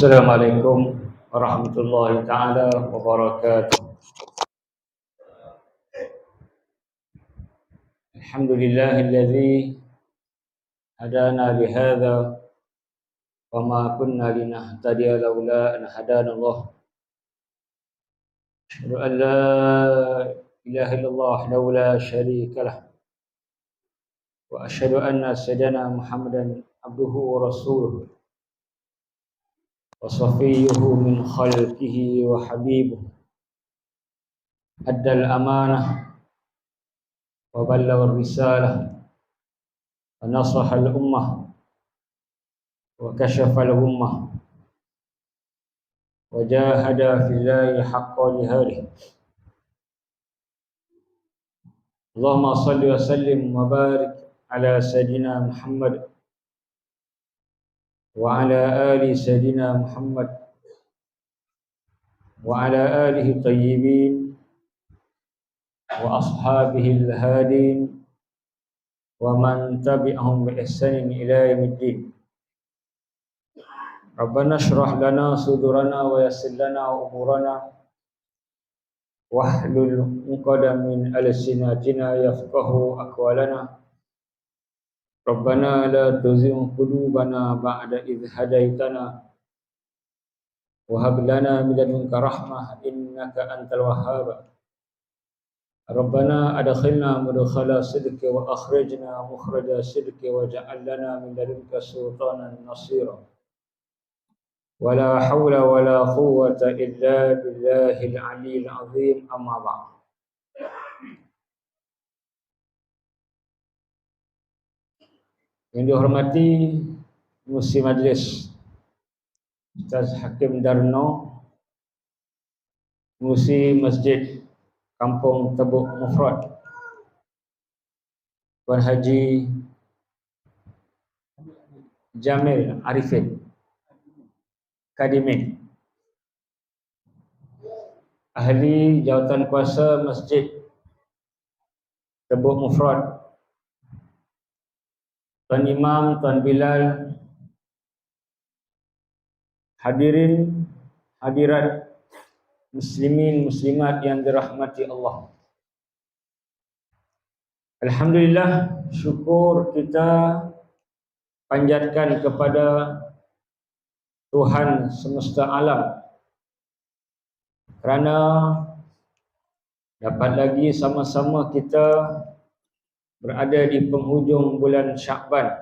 Assalamualaikum warahmatullahi taala wabarakatuh. Alhamdulillahilladzi hadana lihadza wa ma kunna linahtadiya laula an hadana Allah. Asyhadu an la ilaha illallah wahdahu la syarika lah wa asyhadu anna sayyidana Muhammadan abduhu wa rasuluh wa safiyyuhu min khalqihi wa habibuh. Addal amanah wa ballagha risalah wa nasaha al-ummah wa kashafa al-ummah wa jahada fillahi haqqa jihadih. Allahumma salli wa sallim wa barik ala sayyidina Muhammad wa ala ali sayyidina Muhammad wa ala alihi tayyibin wa ashabihi al-hadin wa man tabi'ahum bi ihsanin ila yaumiddin. Rabbana shrah lana sudurana wa yassir lana umurana wahlul 'uqdatam min alsinatina yafqahu aqwalana. Rabbana la tuzigh qulubana ba'da idh hadaitana wa hab lana min ladunka rahmah innaka antal wahhab. Rabbana adkhilna mudkhala sidqi wa akhrijna mukhraja sidqi waj'al lana min ladunka sultanan nasira. Wala haula wala quwwata illa billahil aliyyil azim, amma ba'd. Yang dihormati Musi Majlis Ustaz Hakim Darno, Musi Masjid Kampung Tebuk Mufrad, Tuan Haji Jamil Arifin Kadimin, Ahli Jawatan Kuasa Masjid Tebuk Mufrad, Tuan Imam, Tuan Bilal, hadirin hadirat muslimin muslimat yang dirahmati Allah. Alhamdulillah, syukur kita panjatkan kepada Tuhan semesta alam kerana dapat lagi sama-sama kita berada di penghujung bulan Syakban,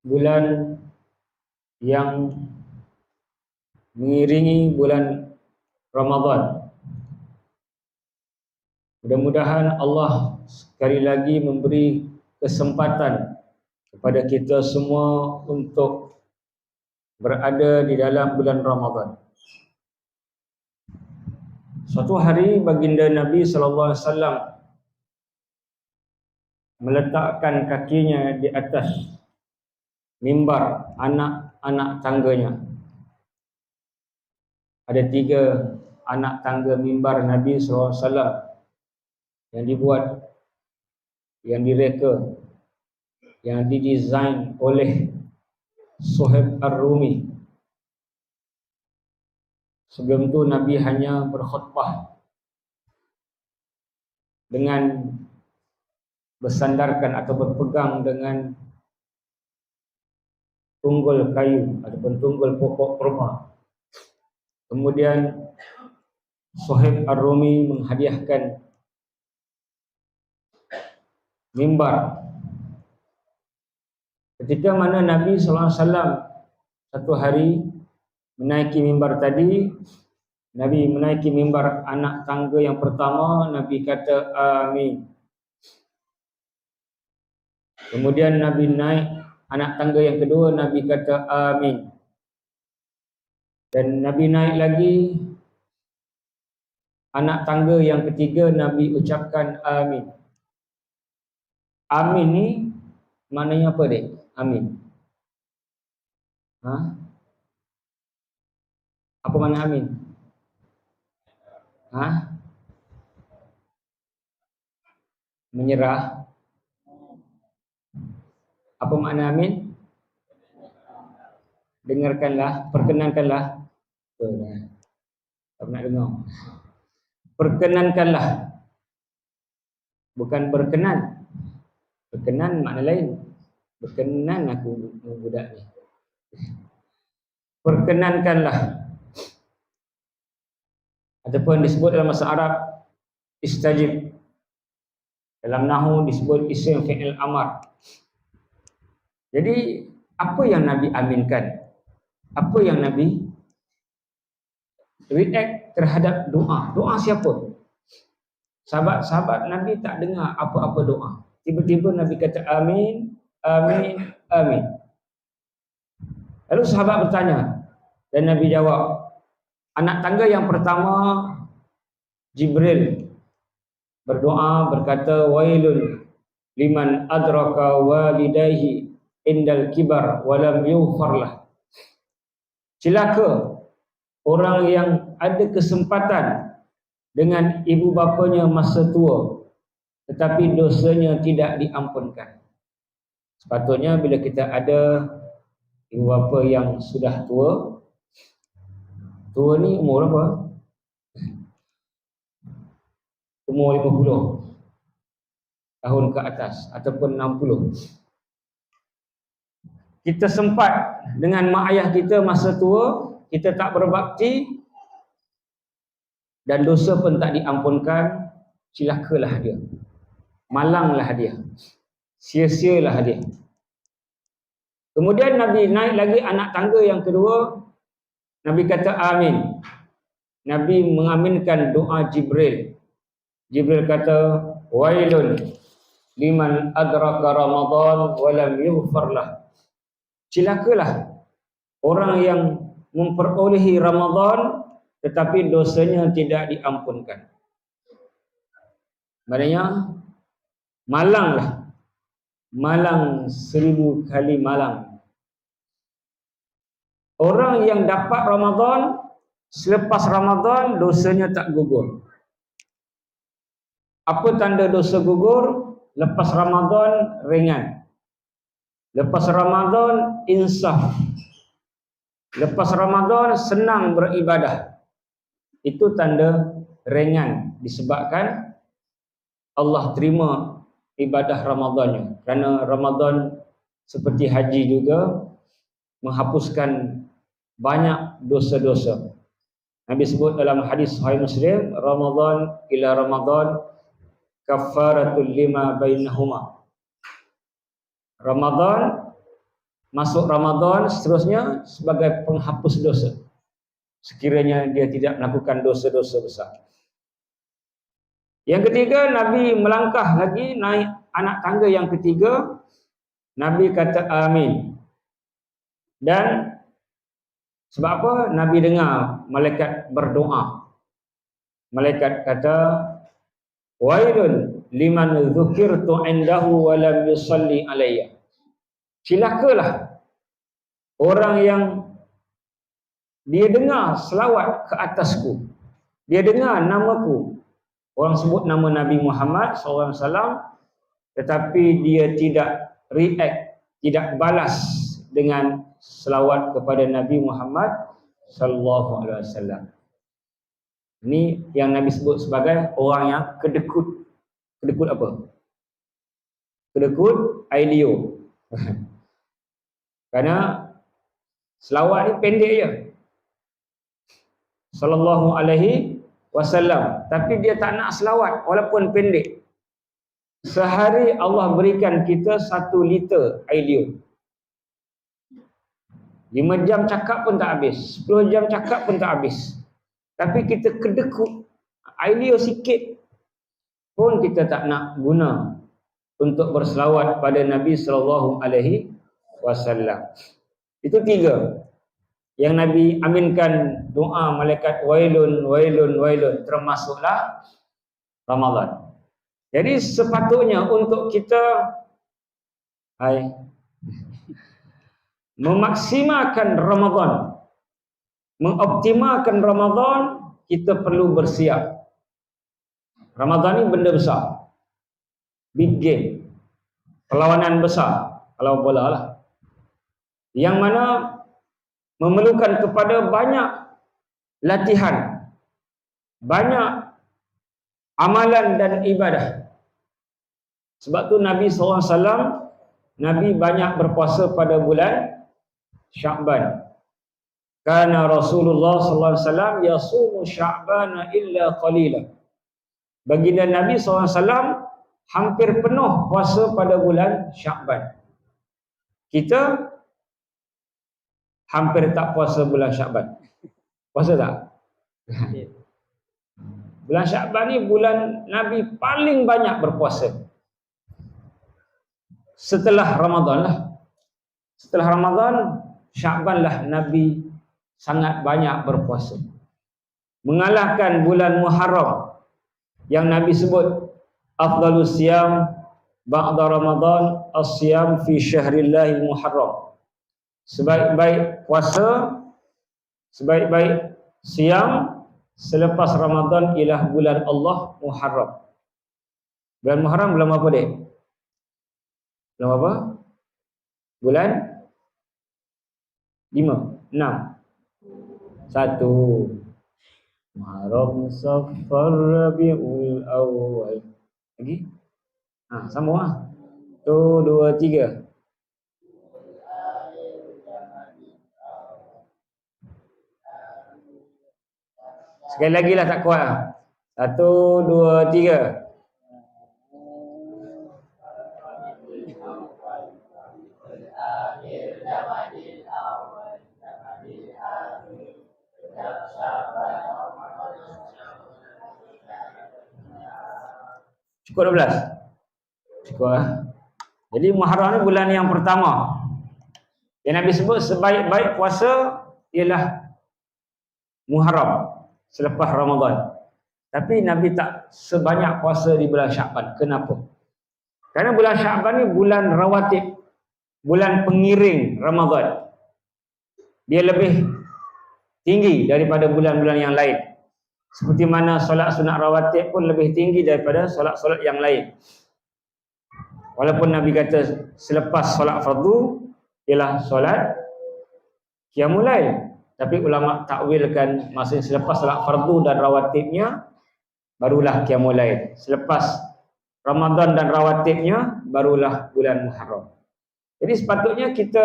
bulan yang mengiringi bulan Ramadan. Mudah-mudahan Allah sekali lagi memberi kesempatan kepada kita semua untuk berada di dalam bulan Ramadan. Suatu hari baginda Nabi sallallahu alaihi wasallam meletakkan kakinya di atas mimbar anak-anak tangganya. Ada 3 anak tangga mimbar Nabi SAW yang dibuat, yang direka, yang didesain oleh Suhaib Ar-Rumi. Sebelum itu Nabi hanya berkhutbah dengan bersandarkan atau berpegang dengan tunggul kayu ataupun tunggul pokok kurma. Kemudian Suhaib Ar-Rumi menghadiahkan mimbar. Ketika mana Nabi sallallahu alaihi wasallam satu hari menaiki mimbar tadi, Nabi menaiki mimbar anak tangga yang pertama, Nabi kata amin. Kemudian Nabi naik anak tangga yang kedua, Nabi kata amin. Dan Nabi naik lagi anak tangga yang ketiga, Nabi ucapkan amin. Amin ni maknanya apa dek? Amin. Apa makna amin? Menyerah. Apa makna amin? dengarkanlah, perkenankanlah. Tak nak dengar. Perkenankanlah. Bukan berkenan. Berkenan makna lain. Berkenan aku budak ni. Perkenankanlah. Ataupun disebut dalam bahasa Arab istajib. Dalam nahwu disebut isim fi'il amar. Jadi apa yang Nabi aminkan? Apa yang Nabi react terhadap doa? Doa siapa? Sahabat-sahabat Nabi tak dengar apa-apa doa. Tiba-tiba Nabi kata amin, amin, amin. Lalu sahabat bertanya dan Nabi jawab, anak tangga yang pertama Jibril berdoa berkata wailun liman adraka walidayhi indal kibar walam yughfarlah. Celaka orang yang ada kesempatan dengan ibu bapanya masa tua tetapi dosanya tidak diampunkan. Sepatutnya bila kita ada ibu bapa yang sudah tua ni umur apa? Umur 50 tahun ke atas ataupun 60. Kita sempat dengan mak ayah kita masa tua, kita tak berbakti dan dosa pun tak diampunkan, celakalah dia. Malanglah dia. Sia-sialah dia. Kemudian Nabi naik lagi anak tangga yang kedua, Nabi kata amin. Nabi mengaminkan doa Jibril. Jibril kata wailun liman adraka Ramadan walam yughfarlah. Celakalah orang yang memperolehi Ramadan tetapi dosanya tidak diampunkan. Maknanya malanglah. Malang 1000 kali malang. Orang yang dapat Ramadan selepas Ramadan dosanya tak gugur. Apa tanda dosa gugur? Lepas Ramadan ringan. Lepas Ramadan insaf. Lepas Ramadan senang beribadah. Itu tanda ringan disebabkan Allah terima ibadah Ramadannya. Kerana Ramadan seperti haji juga menghapuskan banyak dosa-dosa. Nabi sebut dalam hadis Sahih Muslim, Ramadan ila Ramadan kafaratul lima bainahuma. Ramadan masuk Ramadan seterusnya sebagai penghapus dosa. Sekiranya dia tidak melakukan dosa-dosa besar. Yang ketiga, Nabi melangkah lagi naik anak tangga yang ketiga. Nabi kata amin. Dan sebab apa? Nabi dengar malaikat berdoa. Malaikat kata wailun liman dzukirtu indahu wa lam yusalli alayya. Celakalah orang yang dia dengar selawat ke atasku. Dia dengar namaku. Orang sebut nama Nabi Muhammad SAW tetapi dia tidak react, tidak balas dengan selawat kepada Nabi Muhammad SAW. Ini yang Nabi sebut sebagai orang yang kedekut. Kedekut apa? Kedekut Ailio. Karena selawat ni pendek je. Sallallahu alaihi wasallam. Tapi dia tak nak selawat walaupun pendek. Sehari Allah berikan kita 1 liter Ailio. 5 jam cakap pun tak habis. 10 jam cakap pun tak habis. Tapi kita kedekut Ailio sikit pun kita tak nak guna untuk berselawat pada Nabi sallallahu alaihi wasallam. Itu 3 yang Nabi aminkan doa malaikat wailun wailun wailun, termasuklah Ramadan. Jadi sepatutnya untuk kita memaksimalkan Ramadan, mengoptimalkan Ramadan, kita perlu bersiap. Ramadan ni benda besar. Big game. Perlawanan besar. Kalau bola lah. Yang mana memerlukan kepada banyak latihan, banyak amalan dan ibadah. Sebab tu Nabi SAW, Nabi banyak berpuasa pada bulan Sya'ban. Karena Rasulullah SAW yasumu Sya'bana illa qalila. Baginda Nabi SAW hampir penuh puasa pada bulan Sya'ban. Kita hampir tak puasa bulan Sya'ban. Puasa tak? Bulan Sya'ban ni bulan Nabi paling banyak berpuasa. Setelah Ramadan lah. Setelah Ramadan, Sya'ban lah Nabi sangat banyak berpuasa. Mengalahkan bulan Muharram yang Nabi sebut afdalus siyam ba'da Ramadan as-siyam fi syahrillahi Muharram. Sebaik-baik puasa, sebaik-baik siam selepas Ramadan ialah bulan Allah Muharram. Bulan Muharram bulan apa, dek? Bulan apa? Bulan 5, 6, 1 Muharram, Safar, Rabiul Awal. Lagi? Sambung lah. 1, 2, 3. Sekali lagi lah, tak kuat lah. 1, 2, 3. Cukup 12? Cukup lah. Jadi Muharram ni bulan yang pertama yang Nabi sebut sebaik-baik puasa ialah Muharram selepas Ramadan. Tapi Nabi tak sebanyak puasa di bulan Sya'ban. Kenapa? Kerana bulan Sya'ban ni bulan rawatib, bulan pengiring Ramadan. Dia lebih tinggi daripada bulan-bulan yang lain. Seperti mana solat sunat rawatib pun lebih tinggi daripada solat-solat yang lain. Walaupun Nabi kata selepas solat fardu ialah solat qiyamul lail, tapi ulama takwilkan maksudnya selepas solat fardu dan rawatibnya barulah qiyamul lail. Selepas Ramadan dan rawatibnya barulah bulan Muharram. Jadi sepatutnya kita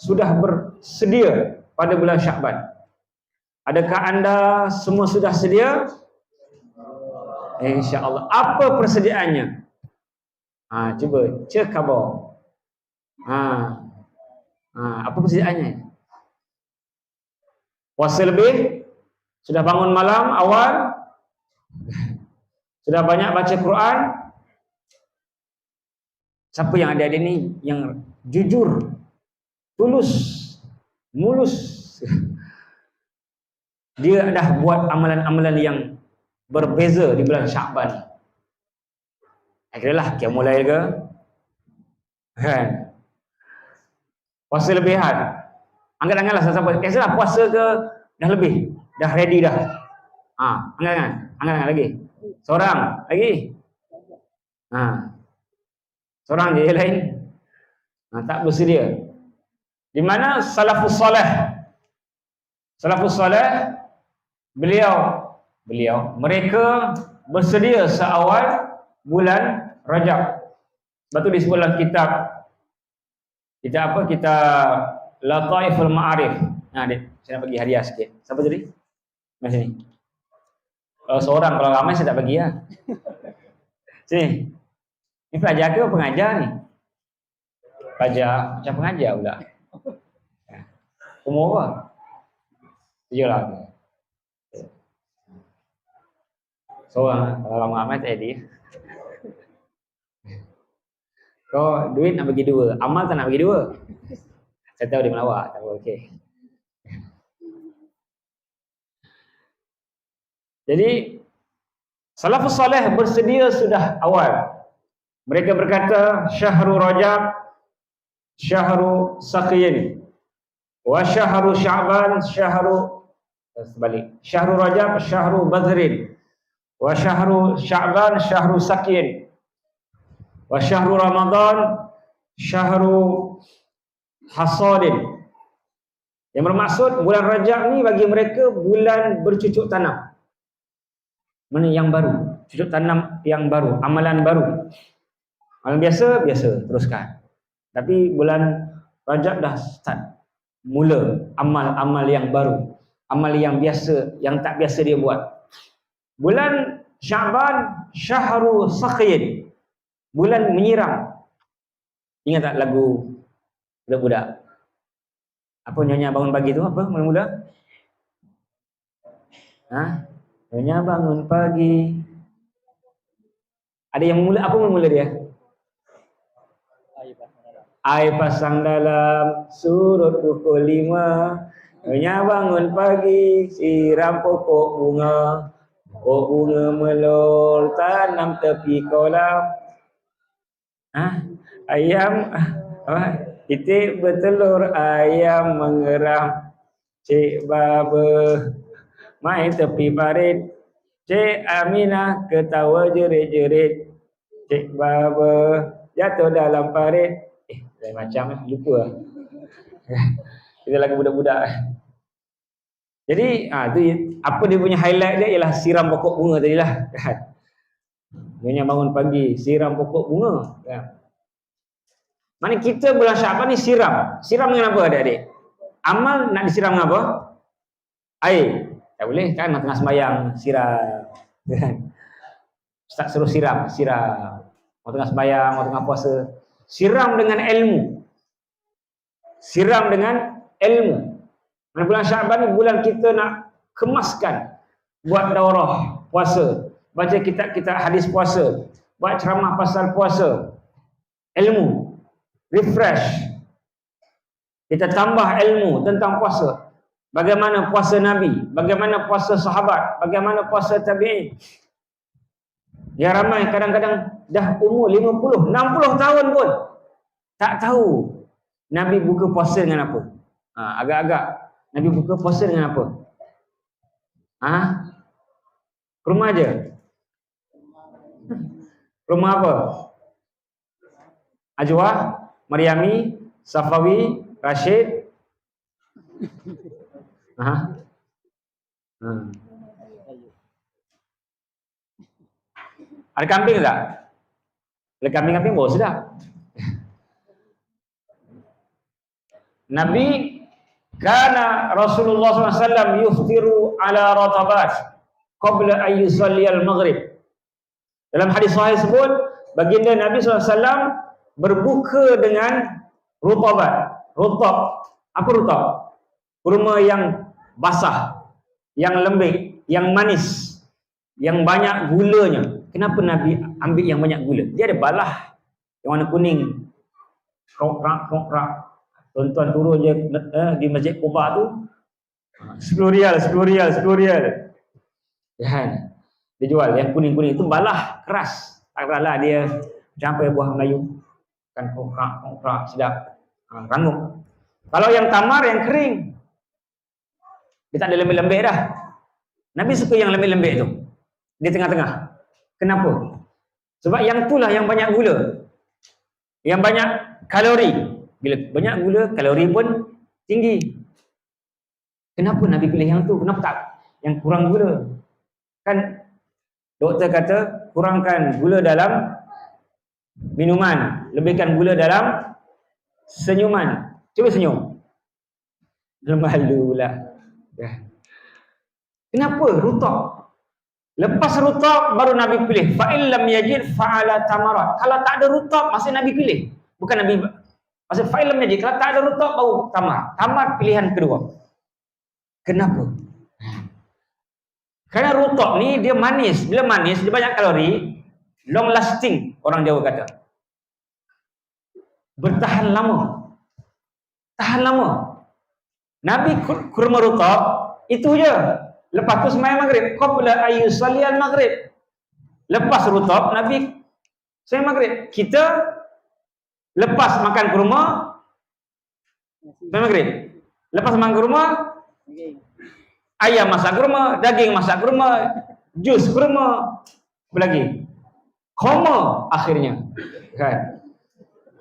sudah bersedia pada bulan Sya'ban. Adakah anda semua sudah sedia? InsyaAllah. Apa persediaannya? Cuba cek khabar. Apa persediaannya? Puasa lebih? Sudah bangun malam awal? Sudah banyak baca Quran? Siapa yang ada ni yang jujur, tulus, mulus, dia dah buat amalan-amalan yang berbeza di bulan Sya'ban. Akhirnya qiyamul lail ke? Kan? Puasa lebihan. Angkat-angkatlah siapa-siapa. Biasalah puasa ke dah lebih, dah ready dah. Angkat-angkat lagi. Seorang lagi. Seorang je, yang lain tak bersedia. Di mana salafus soleh? Salafus soleh mereka bersedia seawal bulan Rajab. Sebab tu disebut dalam kitab Lataiful Ma'arif. Saya nak bagi hadiah sikit. Siapa tadi? Mari sini. Kalau seorang, kalau ramai saya tak bagi lah. Sini. Ni pelajar ke pengajar ni? Pelajar, macam pengajar pula. Umur apa? 7 lah. Seorang, kalau ramai tak jadi. Kau duit nak bagi 2, amal tak nak bagi 2. Saya tahu dia melawak, tak apa, okey. Jadi salafus salih bersedia sudah awal. Mereka berkata syahrul Rajab syahru saqiyin wa syahru Sya'ban syahrul Rajab syahru badrin wa syahru Sya'ban syahru saqiyin wa syahru Ramadan syahru hasadin. Yang bermaksud bulan Rajab ni bagi mereka bulan bercucuk tanam. Mana yang baru? Cucuk tanam yang baru, amalan baru. Amalan biasa, teruskan. Tapi bulan Rajab dah start. Mula amal-amal yang baru. Amal yang biasa, yang tak biasa dia buat. Bulan Syaban, Syahrul Saqin. Bulan menyiram. Ingat tak lagu budak-budak? Apa nyonya bangun pagi tu? Apa mula-mula? Nyonya bangun pagi. Ada yang mula, apa mula dia? Air pasang dalam surut pukul 5. Nyonya bangun pagi, siram pokok bunga. Pokok bunga melor, tanam tepi kolam. Ayam titik bertelur, ayam mengeram. Cik Baba main tepi parit, Cik Aminah ketawa jerit-jerit. Cik Baba jatuh dalam parit. Lain macam lupa lah. Kita lagu budak-budak. Jadi tu apa dia punya highlight dia ialah siram pokok bunga tadi lah. Nyonya bangun pagi, siram pokok bunga. Mana kita bulan Syaban ni siram. Siram dengan apa adik-adik? Amal nak disiram dengan apa? Air. Tak boleh kan tengah sembahyang siram. Ustaz suruh siram. Mau tengah sembahyang, mau tengah puasa. Siram dengan ilmu. Siram dengan ilmu. Mana bulan Syaban ni bulan kita nak kemaskan. Buat daurah puasa. Baca kitab-kitab hadis puasa. Buat ceramah pasal puasa. Ilmu. Refresh. Kita tambah ilmu tentang puasa. Bagaimana puasa Nabi, bagaimana puasa sahabat, bagaimana puasa tabi'in. Yang ramai kadang-kadang dah umur 50, 60 tahun pun tak tahu Nabi buka puasa dengan apa. Agak-agak Nabi buka puasa dengan apa? Kurma aja. Kurma apa? Ajwa, Maryami, Safawi, Rashid. Ada kambing tak? Ada kambing-kambing bau sedap. Nabi kana Rasulullah SAW yuftiru ala ratabat qabla an yusalli al-maghrib. Dalam hadis sahih sebut baginda Nabi SAW berbuka dengan rutabat. Rutab. Apa rutab? Kurma yang basah, yang lembik, yang manis, yang banyak gulanya. Kenapa Nabi ambil yang banyak gula? Dia ada balah yang warna kuning. Krok-krak. Tuan-tuan turun je di Masjid Quba tu 10 rial. Kan? Dia jual yang kuning-kuning itu balah keras. Tak balah dia macam apa buah Melayu. Kan krok-krak sedap. Rangup. Kalau yang tamar yang kering, dia tak ada lembik-lembik dah. Nabi suka yang lembik-lembik tu. Di tengah-tengah. Kenapa? Sebab yang itulah yang banyak gula. Yang banyak kalori. Bila banyak gula, kalori pun tinggi. Kenapa Nabi pilih yang tu? Kenapa tak yang kurang gula? Kan doktor kata kurangkan gula dalam minuman, lebihkan gula dalam senyuman. Cuba senyum. Malulah. Kenapa? Rutab. Lepas rutab baru Nabi pilih. Fa'il lam yajid fa'ala tamarat. Kalau tak ada rutab masih Nabi pilih. Bukan Nabi. Maksud fa'il lam yajid. Kalau tak ada rutab baru tamar. Tamar pilihan kedua. Kenapa? Kerana rutab ni dia manis. Bila manis dia banyak kalori. Long lasting orang Jawa kata. Bertahan lama. Tahan lama. Nabi kurma rutab itu je. Lepas tu sembahyang maghrib. Qabla ayyusalli al-maghrib. Lepas rutab Nabi sembahyang maghrib. Kita lepas makan kurma sembahyang maghrib. Lepas makan kurma ayam masak kurma, daging masak kurma, jus kurma, apa lagi? Koma akhirnya. Kan?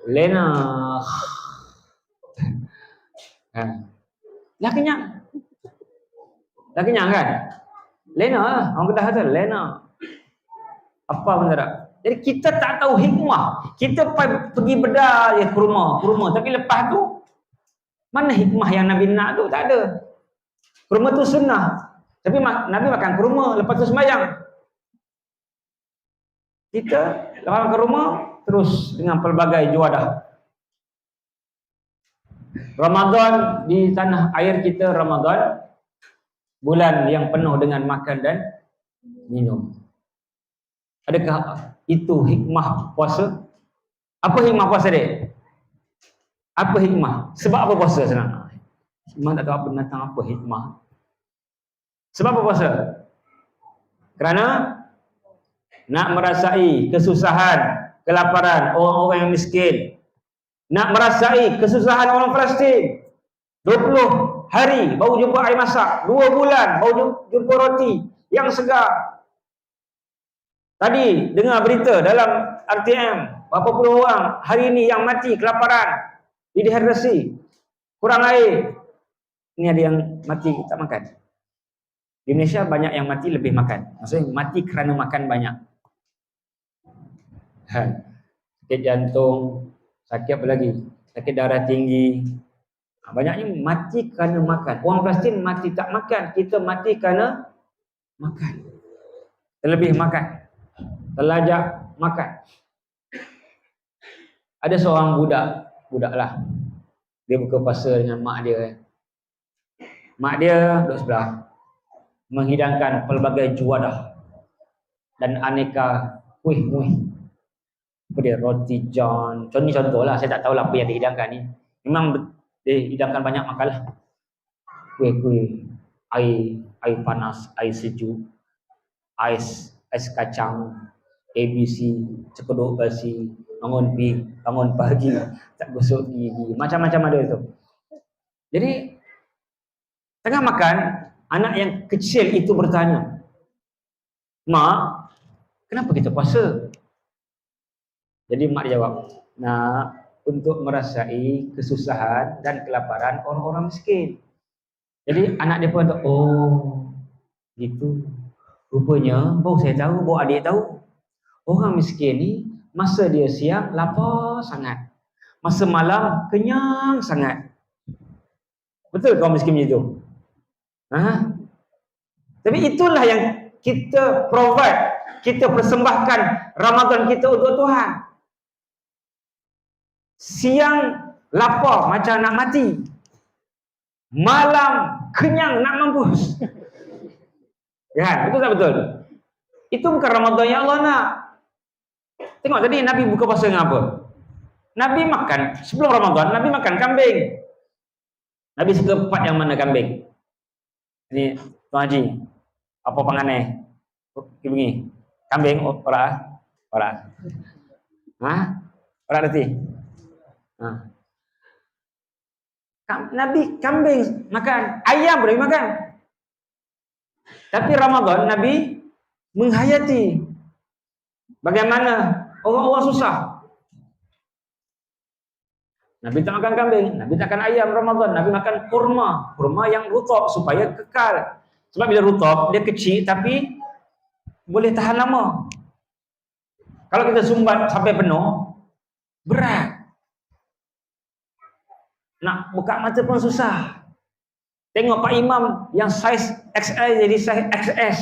Lena. Dah kenyang. Dah kenyang kan? Lena lah. Orang Kedah kata lena. Apa benda tak? Jadi kita tak tahu hikmah. Kita pergi bedah je kurma. Tapi lepas tu, mana hikmah yang Nabi nak tu? Tak ada. Kurma tu sunnah. Tapi Nabi makan kurma, lepas tu sembahyang. Kita lepas makan kurma, terus dengan pelbagai juadah. Ramadan di tanah air kita, Ramadan bulan yang penuh dengan makan dan minum. Adakah itu hikmah puasa? Apa hikmah puasa dia? Apa hikmah? Sebab apa puasa senang? Hikmah tak tahu apa tentang apa hikmah. Sebab apa puasa? Kerana nak merasai kesusahan, kelaparan orang-orang yang miskin. Nak merasai kesusahan orang Palestin. 20 hari baru jumpa air masak, 2 bulan baru jumpa roti yang segar. Tadi dengar berita dalam RTM, berapa puluh orang hari ini yang mati kelaparan, dehidrasi, kurang air. Ini ada yang mati tak makan. Di Indonesia banyak yang mati lebih makan. Maksudnya mati kerana makan banyak. Sakit jantung, sakit apa lagi? Sakit darah tinggi. Banyaknya mati kerana makan. Orang Palestin mati tak makan, kita mati kerana makan. Terlebih makan. Terlajak makan. Ada seorang budak lah. Dia buka puasa dengan mak dia. Mak dia duduk sebelah, menghidangkan pelbagai juadah dan aneka kuih-kuih. Apa dia? Roti john. Contoh lah, saya tak tahu lah apa yang dihidangkan ni. Memang dihidangkan banyak makalah. Kuih-kuih, air panas, air sejuk, ais kacang, ABC, cekodok basi, bangun pagi, tak gosok gigi, macam-macam ada itu. Jadi tengah makan, anak yang kecil itu bertanya, "Mak, kenapa kita puasa?" Jadi mak jawab, "Nak, untuk merasai kesusahan dan kelaparan orang-orang miskin." Jadi anak dia pun kata, "Oh, gitu. Rupanya, baru saya tahu, baru adik tahu. Orang miskin ni, masa dia siang, lapar sangat. Masa malam, kenyang sangat." Betul kaum miskin macam itu? Tapi itulah yang kita provide, kita persembahkan Ramadan kita untuk Tuhan. Siang lapar macam nak mati. Malam kenyang nak mampus. Ya, betul tak betul? Itu bukan Ramadan yang Allah nak. Tengok tadi Nabi buka puasa dengan apa? Nabi makan, sebelum Ramadan, Nabi makan kambing. Nabi suka part yang mana kambing? Ini Tuan Haji, apa pangannya? Begini, kambing, orang. Orang reti. Nabi kambing makan, ayam boleh makan. Tapi Ramadan Nabi menghayati bagaimana orang-orang susah. Nabi tak makan kambing, Nabi tak makan ayam Ramadan, Nabi makan kurma yang rutab supaya kekal. Sebab bila rutab dia kecil tapi boleh tahan lama. Kalau kita sumbat sampai penuh, berat. Nak buka mata pun susah. Tengok Pak Imam yang saiz XL jadi saiz XS.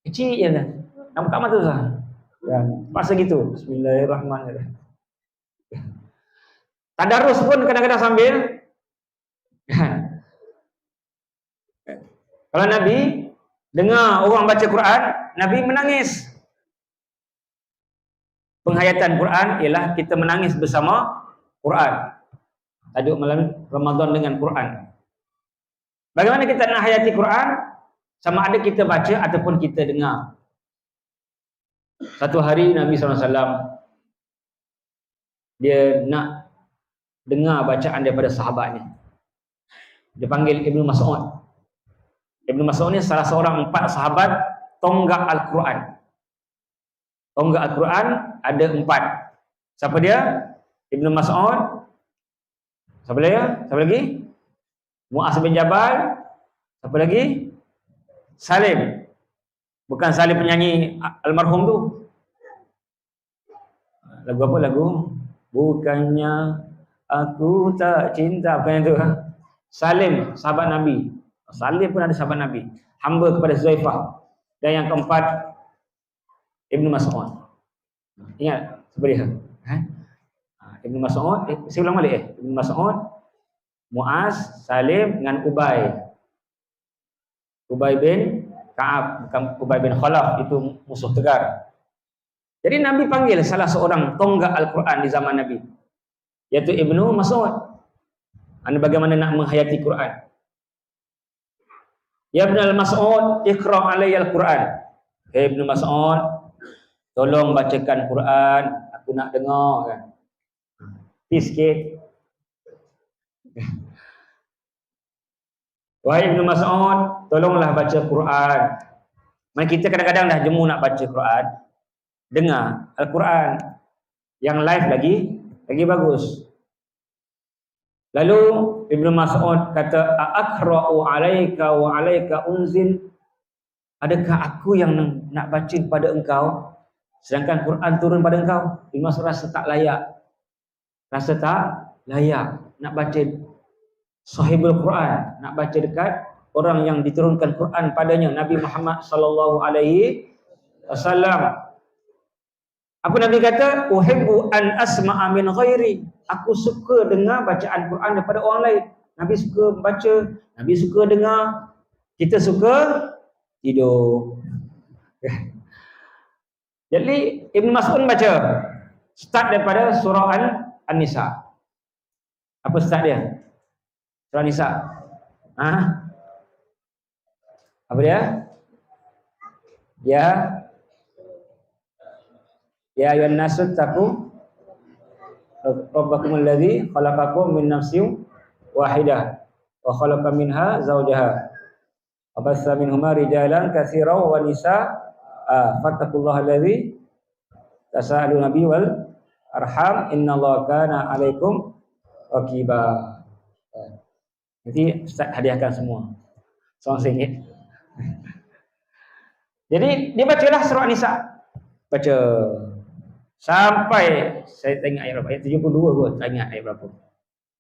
Kecil je lah. Nak buka mata susah. Masa gitu. Bismillahirrahmanirrahim. Tadarus pun kadang-kadang sambil. Kalau Nabi dengar orang baca Quran, Nabi menangis. Penghayatan Quran ialah kita menangis bersama Quran. Tajuk malam Ramadan dengan Quran. Bagaimana kita nak hayati Quran? Sama ada kita baca ataupun kita dengar. Satu hari Nabi SAW dia nak dengar bacaan daripada sahabatnya. Dia panggil Ibnu Mas'ud. Ibnu Mas'ud ni salah seorang 4 sahabat tonggak Al-Quran. Tonggak Al-Quran ada 4. Siapa dia? Ibnu Mas'ud. Siapa lagi? Muaz bin Jabal. Siapa lagi? Salim. Bukan Salim penyanyi almarhum tu. Lagu apa lagu? Bukannya aku tak cinta. Bukan itu. Salim, sahabat Nabi. Salim pun ada sahabat Nabi. Hamba kepada Zuhaifah. Dan yang keempat, Ibnu Mas'ud. Ingat sebenarnya. Ibnu Mas'ud, saya ulang balik Ibnu Mas'ud, Muaz, Salim dengan Ubay. Ubay bin Ka'ab, bukan Ubay bin Khalaf, itu musuh tegar. Jadi Nabi panggil salah seorang tonggak Al-Quran di zaman Nabi, yaitu Ibnu Mas'ud. Anda bagaimana nak menghayati Quran? Ya Ibnu Mas'ud, iqra' alayya Al-Quran. Hey Ibnu Mas'ud, tolong bacakan Quran, aku nak dengar kan. Sikit. Wahai Ibnu Mas'ud, tolonglah baca Quran. Mari kita kadang-kadang dah jemu nak baca Quran, dengar Al-Quran yang live lagi bagus. Lalu Ibnu Mas'ud kata, aqra'u 'alaika wa 'alaika unzil. Adakah aku yang nak baca pada engkau sedangkan Quran turun pada engkau? Ibnu Mas'ud rasa tak layak. Nak baca sahibul Quran, nak baca dekat orang yang diturunkan Quran padanya, Nabi Muhammad sallallahu alaihi wasallam. Apa Nabi kata? Uhibbu an asma'a min ghairi. Aku suka dengar bacaan Quran daripada orang lain. Nabi suka baca, Nabi suka dengar, kita suka tidur. Jadi Ibn Mas'ud baca start daripada surah An-Nisa. Apa start dia? Surah Nisa. Apa dia? Ya ayyuhan nasu taqu rabbakumul ladzi khalaqakum min nafsin wahidah wa khalaqa minha zawjaha wa bassa minhuma rijalan katsiran wa nisaa fattaqullaha alladzi tasaaluna bihi wal arham innallaha kana 'alaikum raqiba. Nanti Ustaz hadiahkan semua RM1. Jadi dia bacalah surah Nisa. Baca sampai saya tengok ayat berapa? Ayat 72 kot. Saya ingat ayat berapa.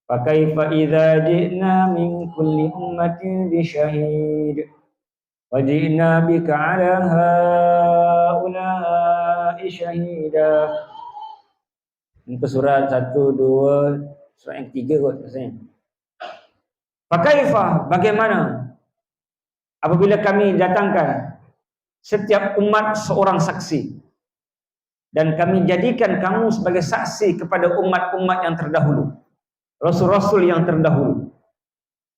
Fa kaifa idza ji'na min kulli ummatin bi syahid wa ji'na bika 'ala haula'i syahida. Muka surat 1 2 surat yang ketiga kot rasanya. Fa kaifa, bagaimana apabila kami datangkan setiap umat seorang saksi dan kami jadikan kamu sebagai saksi kepada umat-umat yang terdahulu, rasul-rasul yang terdahulu.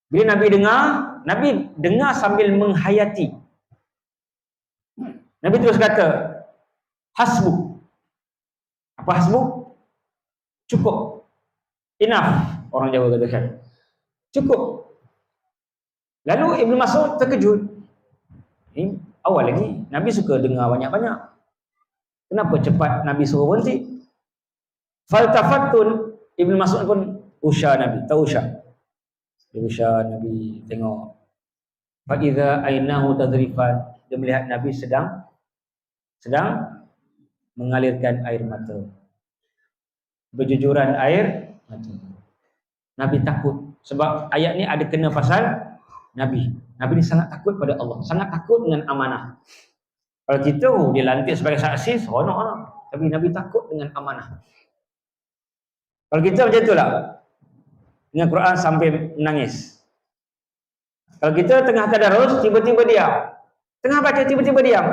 Bila Nabi dengar sambil menghayati. Nabi terus kata, hasbuk. Apa hasbuk? Cukup. Enough, orang Jawa katakan. Cukup. Lalu Ibnu Mas'ud terkejut. Ini awal lagi Nabi suka dengar banyak-banyak. Kenapa cepat Nabi suruh berhenti? Faltafattun, Ibnu Mas'ud pun usha Nabi, tahu usha. Dia usha Nabi tengok. Fa idza ainahu tadrifan, dia melihat Nabi sedang mengalirkan air mata. Berjujuran air mata. Nabi takut sebab ayat ni ada kena pasal Nabi. Nabi ni sangat takut pada Allah, sangat takut dengan amanah. Kalau kita dia lantik sebagai saksi, seronok. Tapi Nabi takut dengan amanah. Kalau kita macam itulah, dengan Quran sampai menangis. Kalau kita tengah tadarus, tiba-tiba diam. Tengah baca, tiba-tiba diam.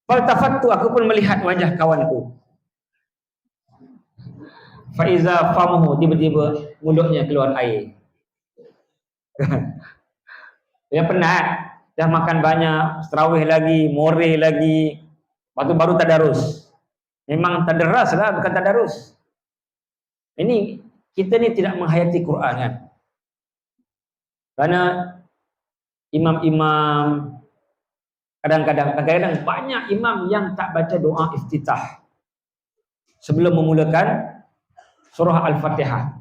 Faltafattu, aku pun melihat wajah kawanku. Faiza famuhu, tiba-tiba mulutnya keluar air. Dia penat. Dah makan banyak, tarawih lagi, moreh lagi, waktu baru tadarus. Memang tadarus lah, bukan tadarus. Ini, kita ni tidak menghayati Quran kan. Karena imam-imam, kadang-kadang banyak imam yang tak baca doa iftitah sebelum memulakan surah Al-Fatihah.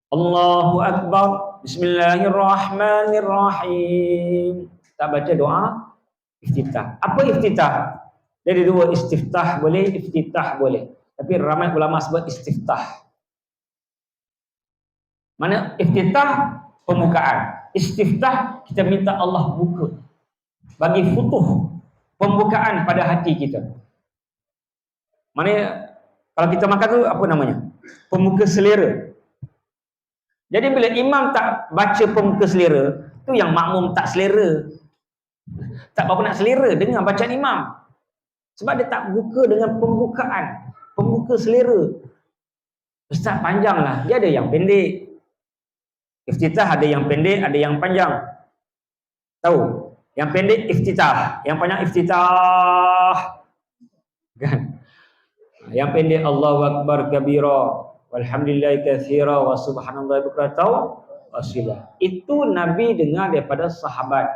Allahu Akbar, Bismillahirrahmanirrahim. Tak baca doa iftitah. Apa iftitah? Dari dua, istiftah boleh, iftitah boleh. Tapi ramai ulama sebut istiftah. Mana iftitah pembukaan. Istiftah kita minta Allah buka. Bagi futuh pembukaan pada hati kita. Mana kalau kita makan tu apa namanya? Pembuka selera. Jadi bila imam tak baca pembuka selera, tu yang makmum tak selera. Tak berapa nak selera dengan bacaan imam. Sebab dia tak buka dengan pembukaan, pembuka selera. Ustaz panjanglah, dia ada yang pendek. Iftitah ada yang pendek, ada yang panjang. Tahu? Yang pendek iftitah, yang panjang iftitah. Kan? Yang pendek Allahu akbar kabira, walhamdulillahi katsira wa subhanallahi bukratan wasila. Itu Nabi dengar daripada sahabat.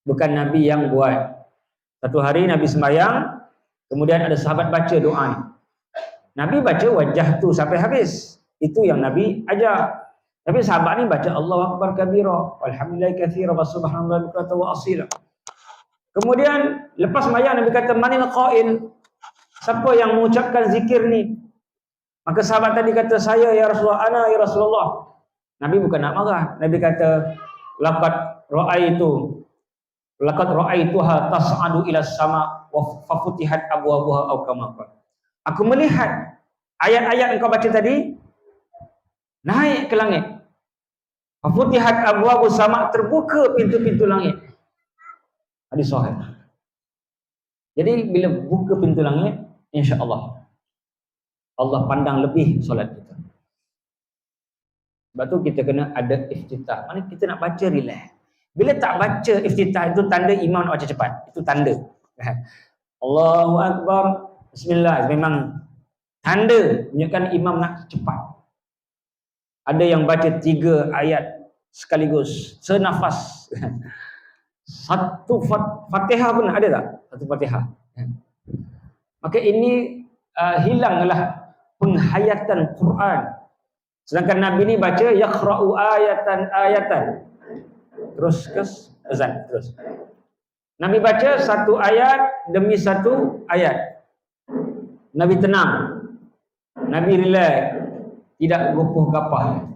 Bukan Nabi yang buat. Satu hari Nabi sembahyang, kemudian ada sahabat baca doa ni. Nabi baca wajah tu sampai habis. Itu yang Nabi ajar. Tapi sahabat ni baca Allahu akbar kabira, walhamdulillahi katsira wa subhanallahi bukratan wa asila. Kemudian lepas sembahyang Nabi kata, manil qail? Siapa yang mengucapkan zikir ni? Maka sahabat tadi kata, saya ya Rasulullah, ana ya Rasulullah. Nabi bukan nak marah. Nabi kata, laqad ra'aituha tas'adu ila sama wa fafutihat abwabuha aw kama qala. Aku melihat ayat-ayat yang kau baca tadi naik ke langit. Fafutihat abwabu sama, terbuka pintu-pintu langit. Hadis sahih. Jadi bila buka pintu langit, insya-Allah Allah pandang lebih solat kita. Sebab tu kita kena ada iftitah. Mana kita nak baca relax. Bila tak baca iftitah itu tanda imam nak baca cepat. Itu tanda. Allahu akbar. Bismillah. Memang tanda menunjukkan imam nak cepat. Ada yang baca 3 ayat sekaligus, senafas. Satu Fatihah pun ada tak? Satu Fatihah. Maka ini hilanglah penghayatan Quran. Sedangkan Nabi ni baca yaqra'u ayatan. Terus azan terus. Nabi baca satu ayat demi satu ayat. Nabi tenang. Nabi relax, tidak gopoh gapah.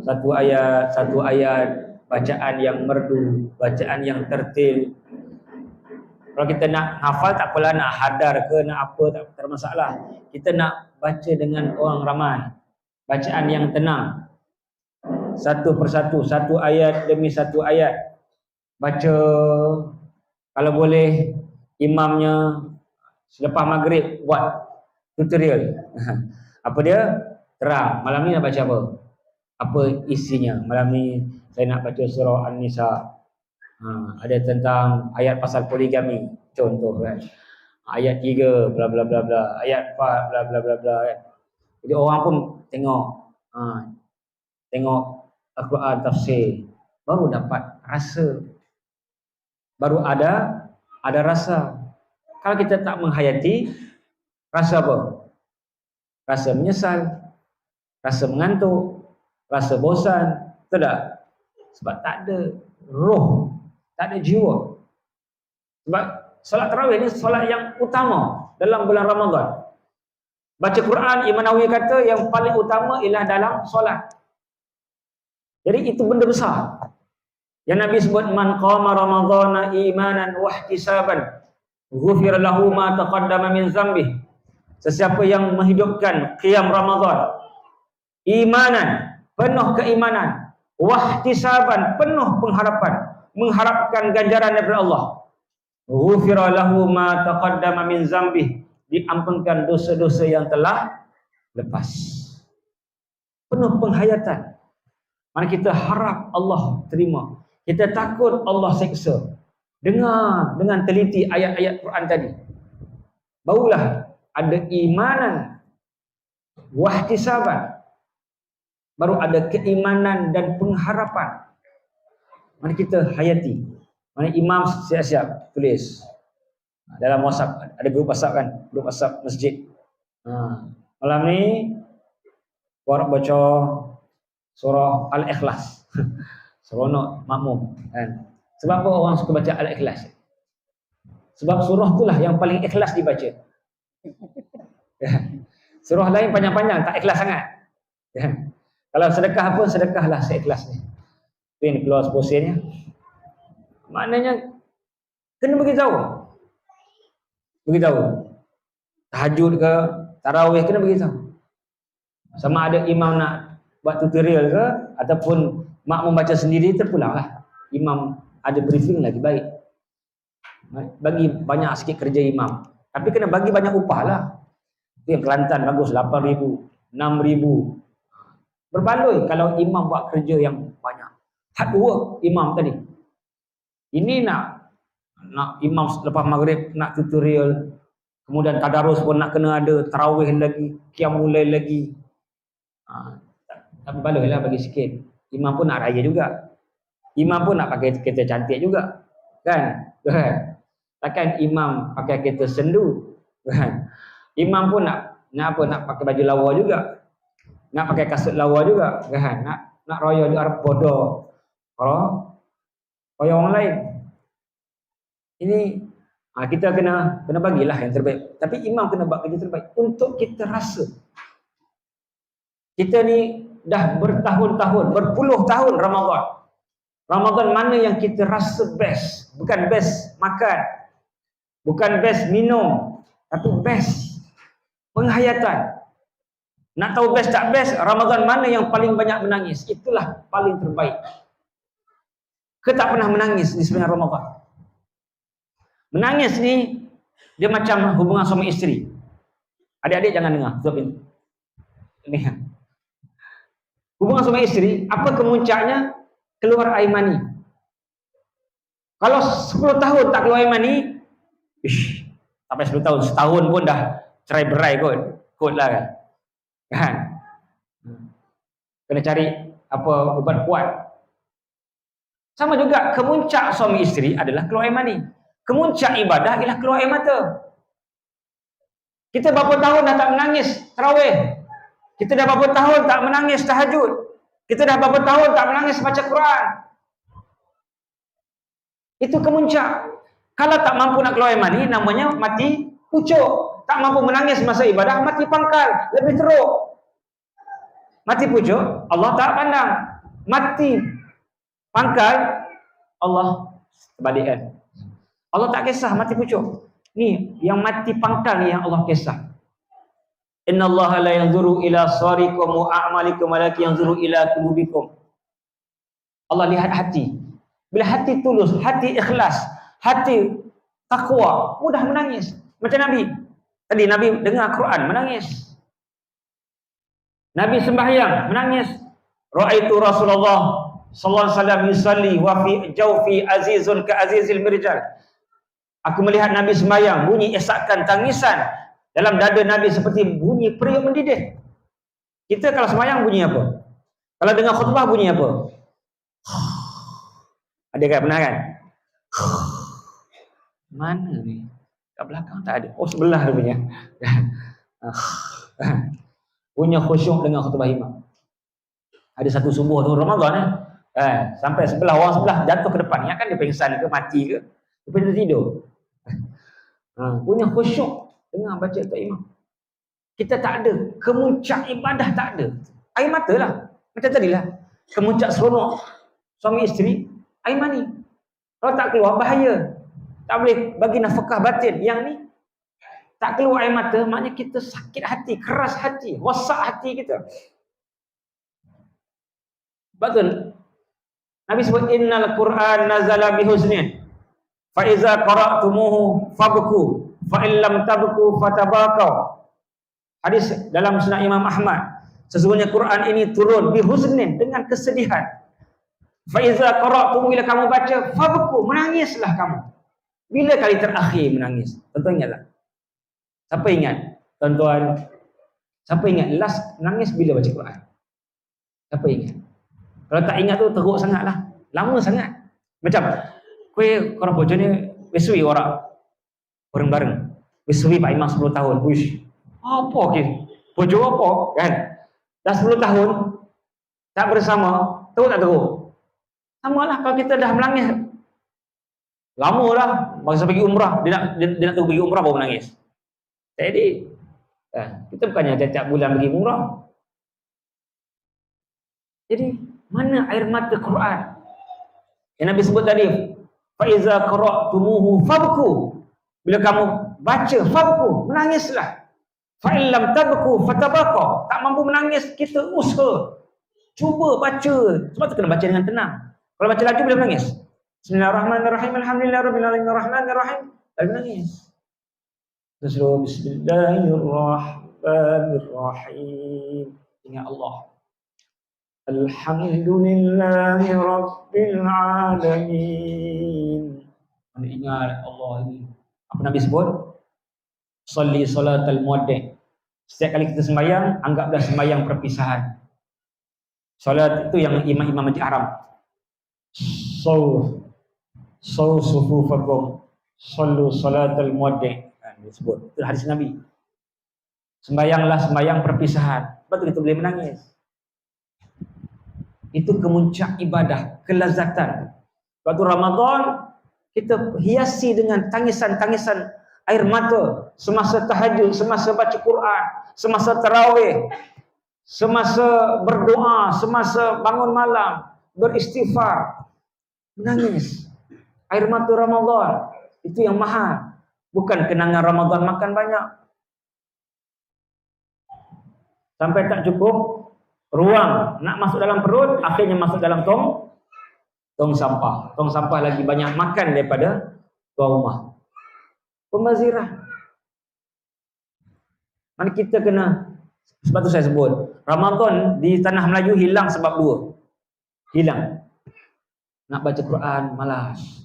Satu ayat, bacaan yang merdu, bacaan yang tertil. Kalau kita nak hafal tak apalah, nak hadar ke nak apa tak ada masalah. Kita nak baca dengan orang ramai. Bacaan yang tenang. Satu persatu, satu ayat demi satu ayat. Baca, kalau boleh imamnya selepas maghrib buat tutorial. Apa dia? Terang. Malam ni nak baca apa? Apa isinya? Malam ni saya nak baca surah An-Nisa. Ada tentang ayat pasal poligami. Contoh kan. Ayat 3 bla bla bla bla. Ayat 4 bla bla bla bla. Jadi orang pun tengok. Tengok Al-Quran tafsir, baru dapat rasa, baru ada rasa. Kalau kita tak menghayati, rasa apa? Rasa menyesal, rasa mengantuk, rasa bosan, tidak? Sebab tak ada roh, tak ada jiwa. Sebab solat tarawih ni solat yang utama dalam bulan Ramadan. Baca Quran, Imam Nawawi kata yang paling utama ialah dalam solat. Jadi itu benda besar. Yang Nabi sebut, man qama ramadhana imanan wa ihtisaban ghufira lahu ma taqaddama min dzambi. Sesiapa yang menghidupkan qiyam Ramadan imanan, penuh keimanan, wa ihtisaban, penuh pengharapan, mengharapkan ganjaran daripada Allah. Ghufira lahu ma taqaddama min dzambi, diampunkan dosa-dosa yang telah lepas. Penuh penghayatan. Mana kita harap Allah terima. Kita takut Allah seksa. Dengar dengan teliti ayat-ayat Quran tadi. Barulah ada imanan wahtisaban. Baru ada keimanan dan pengharapan. Mana kita hayati. Mana imam siap-siap tulis. Dalam WhatsApp, ada grup WhatsApp kan? Grup WhatsApp masjid. Malam ni, orang baca surah Al-Ikhlas. Seronok makmum kan. Sebab apa orang suka baca Al-Ikhlas? Sebab surah itulah yang paling ikhlas dibaca. Surah lain panjang-panjang tak ikhlas sangat. Kalau sedekah pun sedekahlah seikhlasnya. Itu yang keluar seposennya. Maknanya kena beritahu. Beritahu. Tahajud ke, tarawih kena beritahu. Sama ada imam nak buat tutorial ke ataupun makmum baca sendiri, terpulanglah. Imam ada briefing lagi baik. Bagi banyak sikit kerja imam. Tapi kena bagi banyak upah lah. Yang Kelantan bagus 8,000, 6,000. Berbaloi kalau imam buat kerja yang banyak. Hard work imam tadi. Ini nak imam lepas maghrib nak tutorial, kemudian tadarus pun nak kena ada, tarawih lagi, qiyamul lail lagi. Tak berbaloi lah bagi sikit. Imam pun nak raya juga. Imam pun nak pakai kereta cantik juga. Kan? Takkan imam pakai kereta sendu. Kan? Imam pun nak pakai baju lawa juga. Nak pakai kasut lawa juga. Kan? Nak raya di arep bodoh. Kalau orang lain. Ini kita kena bagilah yang terbaik. Tapi imam kena buat kerja terbaik untuk kita rasa. Kita ni dah bertahun-tahun, berpuluh tahun Ramadan. Ramadan mana yang kita rasa best? Bukan best makan, bukan best minum, tapi best penghayatan. Nak tahu best tak best, Ramadan mana yang paling banyak menangis? Itulah paling terbaik. Kita tak pernah menangis di sepanjang Ramadan. Menangis ni dia macam hubungan suami isteri. Adik-adik jangan dengar, tutup pintu. Ini hubungan suami isteri, apa kemuncaknya? Keluar air mani. Kalau 10 tahun tak keluar air mani, sampai 10 tahun, setahun pun dah cerai berai kot lah kan. Kan? Kena cari apa ubat kuat. Sama juga kemuncak suami isteri adalah keluar air mani. Kemuncak ibadah ialah keluar air mata. Kita berapa tahun dah tak menangis tarawih. Kita dah berapa tahun tak menangis tahajud. Kita dah berapa tahun tak menangis baca Quran. Itu kemuncak. Kalau tak mampu nak keluar air mani, namanya mati pucuk. Tak mampu menangis masa ibadah, mati pangkal, lebih teruk. Mati pucuk, Allah tak pandang. Mati pangkal, Allah sebalikkan. Allah tak kisah mati pucuk. Ni yang mati pangkal ni yang Allah kisah. Innallaha la yanzuru ila sarikum wa a'malikum walakin yanzuru ila qulubikum. Allah lihat hati. Bila hati tulus, hati ikhlas, hati takwa, mudah menangis. Macam Nabi. Tadi Nabi dengar Quran menangis. Nabi sembahyang menangis. Ra'aitu Rasulullah sallallahu alaihi wasallam yusalli wa fi jawfi azizun ka azizil mirjal. Aku melihat Nabi sembahyang, bunyi isakan tangisan dalam dada Nabi seperti bunyi periuk mendidih. Kita kalau sembahyang bunyi apa? Kalau dengar khutbah bunyi apa? Ada kan, pernah kan? Mana ni? Kat belakang tak ada. Oh, sebelah dia punya. Punya khusyuk dengan khutbah imam. Ada satu subuh tu Ramadan sampai sebelah orang sebelah jatuh ke depan. Ingat kan dia pingsan ke mati ke? Dia tidur. Punya khusyuk dengar baca tak imam. Kita tak ada. Kemuncak ibadah tak ada. Air mata lah. Macam tadilah. Kemuncak seronok suami isteri, air mani. Kalau tak keluar, bahaya. Tak boleh bagi nafkah batin. Yang ni, tak keluar air mata, maknanya kita sakit hati, keras hati, rosak hati kita. Betul. Nabi sebut, Innal Qur'an nazala bihusnin. Fa'iza qara'tumuhu fabku. Fa'illam tabku fatabakau. Hadis dalam Musnad Imam Ahmad. Sesungguhnya Quran ini turun bihusnin, dengan kesedihan. Fa'iza qara'tumuhu, bila kamu baca, fabku, menangislah kamu. Bila kali terakhir menangis? Tuan-tuan ingatlah. Siapa ingat? Tuan-tuan, siapa ingat last menangis bila baca Quran? Siapa ingat? Kalau tak ingat tu teruk sangatlah. Lama sangat. Macam kue korang bocor ni besui orang bareng-bareng. Besui Pak Imam 10 tahun. Wish. Apa ke? Bocor apa? Kan? Dah 10 tahun Tak bersama, teruk tak teruk? Sama lah kalau kita dah menangis. Lama lah, masa pergi umrah, dia nak pergi umrah baru menangis. Jadi, kita bukannya tiap bulan pergi umrah. Jadi, mana air mata Quran? Yang Nabi sebut tadi, فَإِذَا قَرَأْتُمُوهُ فَابْكُوا. Bila kamu baca, fabku, menangislah. فَإِنْ لَمْ تَبْكُوا فَتَبَقَوا. Tak mampu menangis, kita usaha. Cuba baca. Sebab tu kena baca dengan tenang. Kalau baca lagi boleh menangis. Bismillahirrahmanirrahim. Alhamdulillahirabbil rahmanirrahim. Boleh menangis. Terus bismillahirrahmanirrahim. Ingat Allah. Alhamdulillahi rabbil alamin. Mana ingat Allah ini. Apa Nabi sebut? Salli salatal muaddi'. Setiap kali kita sembahyang, anggaplah sembahyang perpisahan. Salat itu yang imam-imam Masjid Haram. Saw sufufakum. Sallu salatal muaddi'. Disebut. Itu hadis Nabi. Sembahyanglah sembahyang perpisahan. Betul kita boleh menangis. Itu kemuncak ibadah, kelazatan. Waktu Ramadan, kita hiasi dengan tangisan-tangisan air mata semasa tahajud, semasa baca Quran, semasa tarawih, semasa berdoa, semasa bangun malam, beristighfar, menangis. Air mata Ramadan, itu yang mahal. Bukan kenangan Ramadan makan banyak. Sampai tak cukup ruang nak masuk dalam perut, akhirnya masuk dalam tong sampah. Tong sampah lagi banyak makan daripada tuan rumah. Pembazirah. Mana kita kena, sebab tu saya sebut, Ramadan di tanah Melayu hilang sebab dua. Hilang. Nak baca Quran, malas.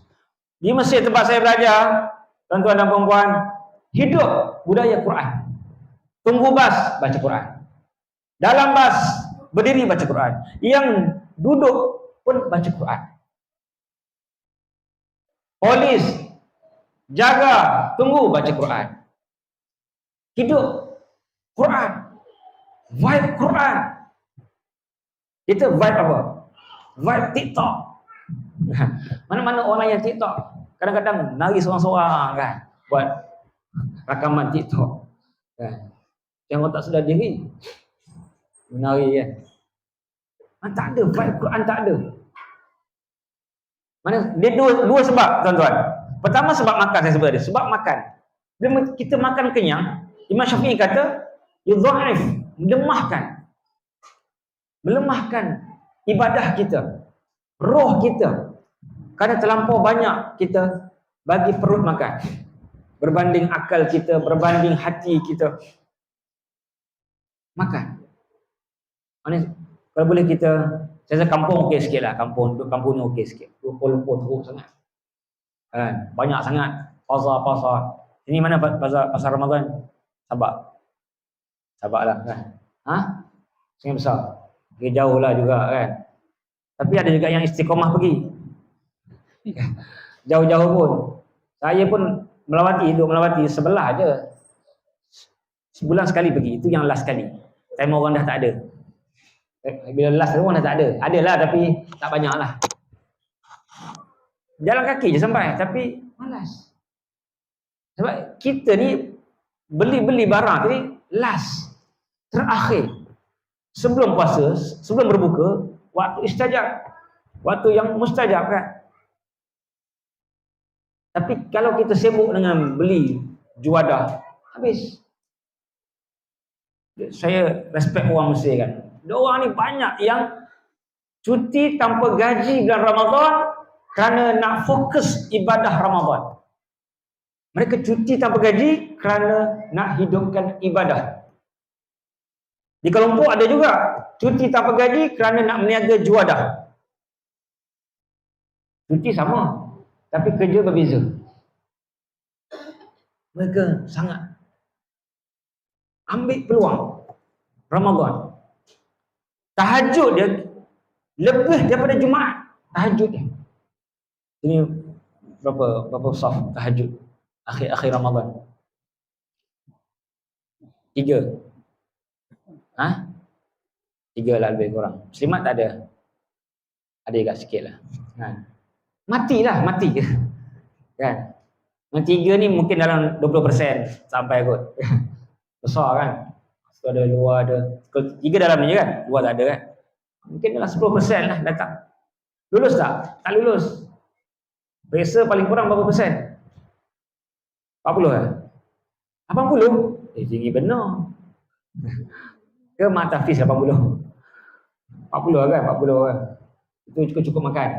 Di Mesir tempat saya belajar, tuan-tuan dan perempuan, hidup budaya Quran. Tunggu bas, baca Quran. Dalam bas, berdiri baca Quran. Yang duduk pun baca Quran. Polis jaga, tunggu baca Quran. Hidup Quran. Vibe Quran. Kita vibe apa? Vibe TikTok. Mana-mana orang yang TikTok, kadang-kadang nari seorang-seorang kan, buat rakaman TikTok kan. Yang tak sedar diri menari kan. Tak ada, vibe Quran tak ada. Mana dia dua sebab tuan-tuan. Pertama sebab makan, saya sebut tadi, sebab makan. Bila kita makan kenyang, Imam Syafi'i kata yudha'if, melemahkan ibadah kita, roh kita. Kerana terlampau banyak kita bagi perut makan, berbanding akal kita, berbanding hati kita. Makan. Kalau boleh kita, saya rasa kampung okey sikit lah. Kampung ni okey sikit. Lumpur-lumpur teruk sangat. Banyak sangat pasar. Ini mana pasar Ramadan? Sabaklah kan. Sungai Besar. Pergi jauh lah juga kan. Tapi ada juga yang istiqomah pergi. Jauh-jauh pun. Saya pun duduk melawati sebelah aja. Sebulan sekali pergi. Itu yang last kali. Time orang dah tak ada. Bila last orang dah tak ada. Adalah tapi tak banyak lah. Jalan kaki je sampai. Tapi malas. Sebab kita ni beli barang tadi last. Terakhir. Sebelum puasa, sebelum berbuka, waktu istajab. Waktu yang mustajab kan. Tapi kalau kita sibuk dengan beli juadah, habis. Saya respect orang Mesir kan. Diorang ni banyak yang cuti tanpa gaji bulan Ramadan kerana nak fokus ibadah Ramadan. Mereka cuti tanpa gaji kerana nak hidupkan ibadah. Di Kuala Lumpur ada juga cuti tanpa gaji kerana nak meniaga juadah. Cuti sama, tapi kerja berbeza. Mereka sangat ambil peluang Ramadan. Tahajud dia lebih daripada Jumaat. Tahajud dia. Ini berapa saf tahajud akhir Ramadan? 3. 3 lah lebih kurang. Muslimat tak ada. Ada agak sikit lah. Kan? Matilah, mati. Kan? Yang 3 ni mungkin dalam 20% sampai kot. Besar kan? So, ada luar ada. 3 dalam ni kan? Luar tak ada kan? Mungkin dalam 10% lah datang. Lulus tak? Tak lulus. Biasa paling kurang berapa persen? 40 kan? 80? Tinggi benar. Ke mak Tafiz 80? 40 kan? 40 kan? Itu cukup makan.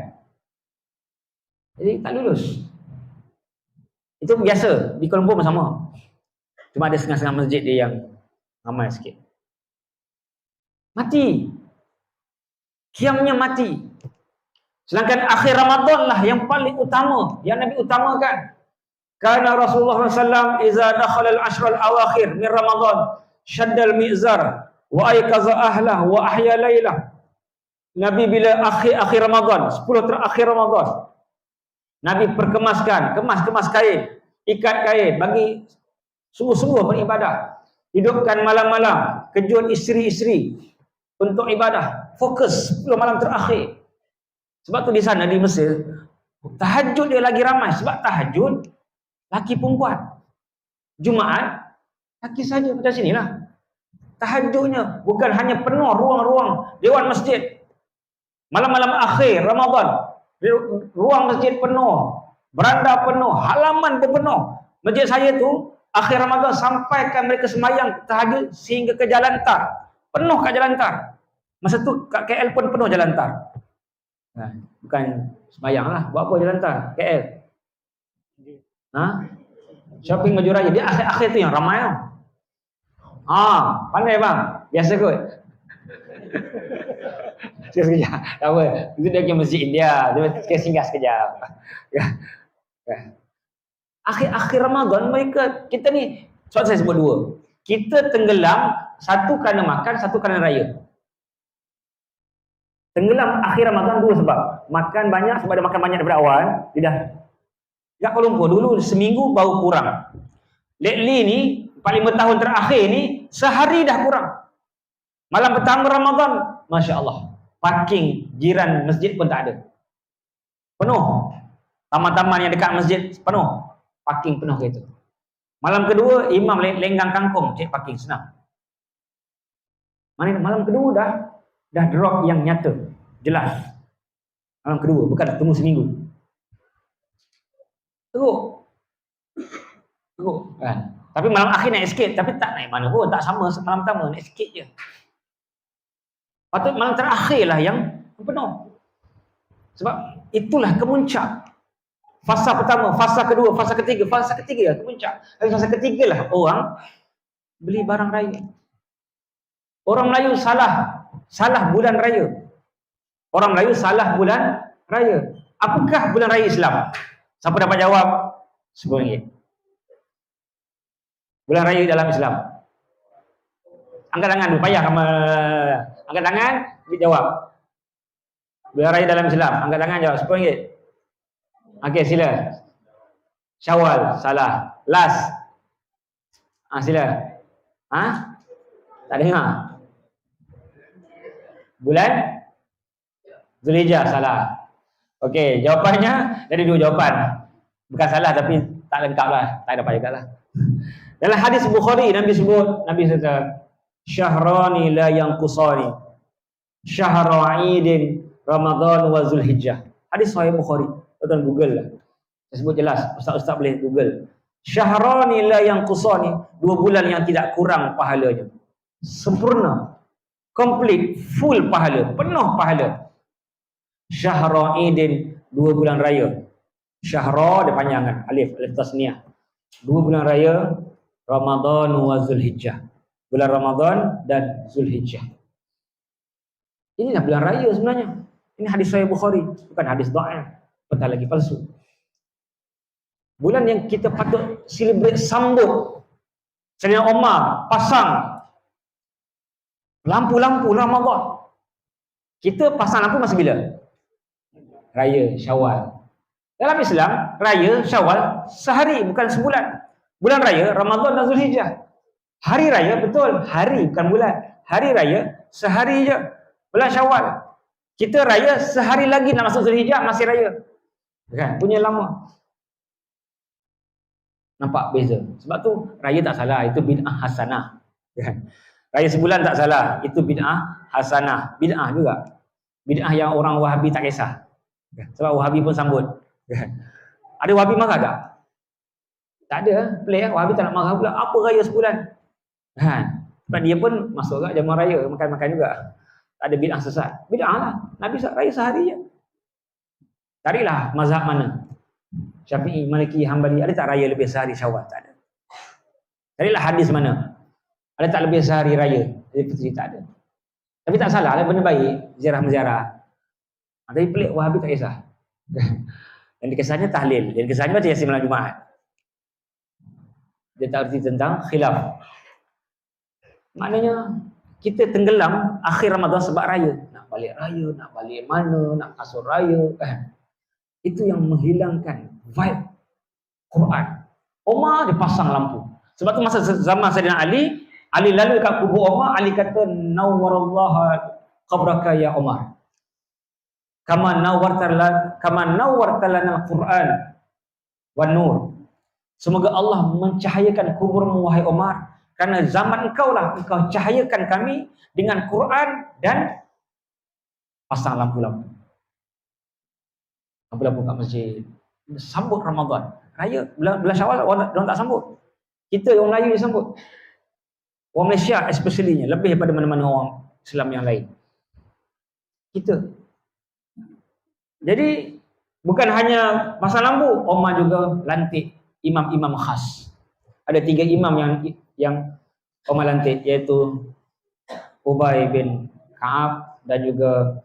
Jadi tak lulus. Itu biasa. Di Kuala Lumpur pun sama. Cuma ada setengah-setengah masjid dia yang ramai sikit. Mati. Qiyamnya mati. Sedangkan akhir Ramadan lah yang paling utama. Yang Nabi utamakan. Karena Rasulullah SAW iza dakhala al-ashr al-awakhir min Ramadan syaddal mi'zar wa aykaza ahlah wa ahya laylah. Nabi bila akhir Ramadan, 10 terakhir Ramadan, Nabi kemas kain, ikat kain, bagi sungguh-sungguh beribadah. Hidupkan malam-malam, kejut isteri-isteri untuk ibadah. Fokus 10 malam terakhir. Sebab tu di sana di Mesir, tahajud dia lagi ramai. Sebab tahajud, laki perempuan. Jumaat, laki saja. Macam sinilah. Tahajudnya bukan hanya penuh ruang-ruang dewan masjid. Malam-malam akhir Ramadan, ruang masjid penuh, beranda penuh, halaman pun penuh. Masjid saya tu akhir Ramadan sampaikan mereka sembahyang tahajud sehingga ke Jalan Tar. Penuh kat Jalan Tar. Masa tu kat KL pun penuh Jalan Tar. Bukan sembahyang lah. Buat apa Jalan Tar? KL. Shopping baju raya. Dia akhir-akhir tu yang ramai tau. Pandai bang. Biasa kot. Sekejap. Tak apa. Itu dia pergi masjid India. Dia singgah sekejap. Akhir-akhir Ramadan mereka, kita ni, sebab saya sebut 2. Kita tenggelam, satu kerana makan, satu kerana raya. Tenggelam akhir Ramadan 2 sebab. Makan banyak, sebab dia makan banyak daripada awal. Dia dah Kuala Lumpur dulu seminggu baru kurang. Lately ni 4-5 tahun terakhir ni sehari dah kurang. Malam pertama Ramadan, Masya Allah, parking jiran masjid pun tak ada, penuh. Taman-taman yang dekat masjid penuh, parking penuh gitu. Malam kedua imam lenggang kangkung, cek parking senang. Malam kedua dah drop yang nyata, jelas. Malam kedua, bukan tunggu seminggu. Teruk kan. Tapi malam akhir naik sikit, tapi tak naik mana pun, tak sama malam pertama, naik sikit je. Patut malam terakhir lah yang penuh. Sebab itulah kemuncak. Fasa pertama, fasa kedua, fasa ketiga lah kemuncak. Tapi fasa ketiga lah orang beli barang raya. Orang Melayu salah bulan raya. Orang Melayu salah bulan raya. Apakah bulan raya Islam? Siapa dapat jawab? RM10. Bulan raya dalam Islam. Angkat tangan dulu, payah kamu. Angkat tangan, jawab. Bulan raya dalam Islam. Angkat tangan, jawab. RM10. Okey, sila. Syawal, salah. Last. Sila. Tak dengar. Bulan Zulhijjah, salah. Okey, jawapannya dari 2 jawapan. Bukan salah tapi tak lengkap lah. Tak dapat juga lah. Dalam hadis Bukhari, Nabi kata, Syahrani la yanqusani. Syahra Aidin Ramadan wa Zulhijjah. Hadis Sahih Bukhari. Tuan Google lah. Saya sebut jelas. Ustaz-ustaz boleh Google. Syahrani la yanqusani. 2 bulan yang tidak kurang pahalanya. Sempurna. Complete. Full pahala. Penuh pahala. Syahra Aidin, 2 bulan raya. Syahra dia panjangan, alif tasniah. 2 bulan raya, Ramadan wa Zulhijjah. Bulan Ramadan dan Zulhijjah. Inilah bulan raya sebenarnya. Ini hadis Sahih Bukhari, bukan hadis dhaif, apatah lagi palsu. Bulan yang kita patut celebrate, sambut. Sayyidina Umar pasang lampu-lampu Ramadan. Kita pasang lampu masa bila? Raya Syawal. Dalam Islam, Raya Syawal sehari, bukan sebulan. Bulan Raya, Ramadan dan Zulhijjah. Hari Raya, betul. Hari, bukan bulan. hari raya sehari je. Bulan Syawal. Kita raya sehari lagi nak masuk Zulhijjah masih raya. Kan? Punya lama. Nampak beza. Sebab tu raya tak salah, itu bid'ah hasanah. Kan? Raya sebulan tak salah, itu bid'ah hasanah. Bid'ah juga. Bid'ah yang orang Wahabi tak kisah. Sebab Wahabi pun sambut. Ada Wahabi marah tak? Tak ada. Pelik. Wahabi tak nak marah pula. Apa raya sebulan? Sebab dia pun masuk kat jamaah raya, makan-makan juga. Tak ada bid'ah sesat. Bid'ah lah. Nabi raya sehari je. Carilah mazhab mana. Syafi'i, Maliki, Hanbali. Ada tak raya lebih sehari Syawal? Tak ada. Carilah hadis mana. Ada tak lebih sehari raya? Jadi tak ada. Tapi tak salah lah, benda baik. Ziarah-menziarah. Tapi pelik, Wahabi tak kisah. Yang dikisahnya tahlil. Yang dikisahnya baca Yasin malam Jumaat. Dia tak erti tentang khilaf. Maknanya, kita tenggelam akhir Ramadan sebab raya. Nak balik raya, nak balik mana, nak kasur raya. Itu yang menghilangkan vibe Quran. Omar dia pasang lampu. Sebab tu masa zaman Sayyidina Ali lalu kat kubur Omar, Ali kata nawwarallahu qabraka ya Omar. Kama nawwartalana al-Quran wan nur. Semoga Allah mencahayakan kuburmu wahai Omar, kerana zaman engkau lah engkau cahayakan kami dengan Quran dan pasang lampu-lampu. Lampu-lampu kat masjid. Sambut Ramadan. Raya bulan Syawal orang tak sambut. Kita orang Melayu disambut. Orang Malaysia especially-nya lebih daripada mana-mana orang Islam yang lain. Kita. Jadi bukan hanya pasang lampu, Omar juga lantik imam-imam khas. Ada 3 imam yang Omar lantik, iaitu Ubay bin Ka'ab dan juga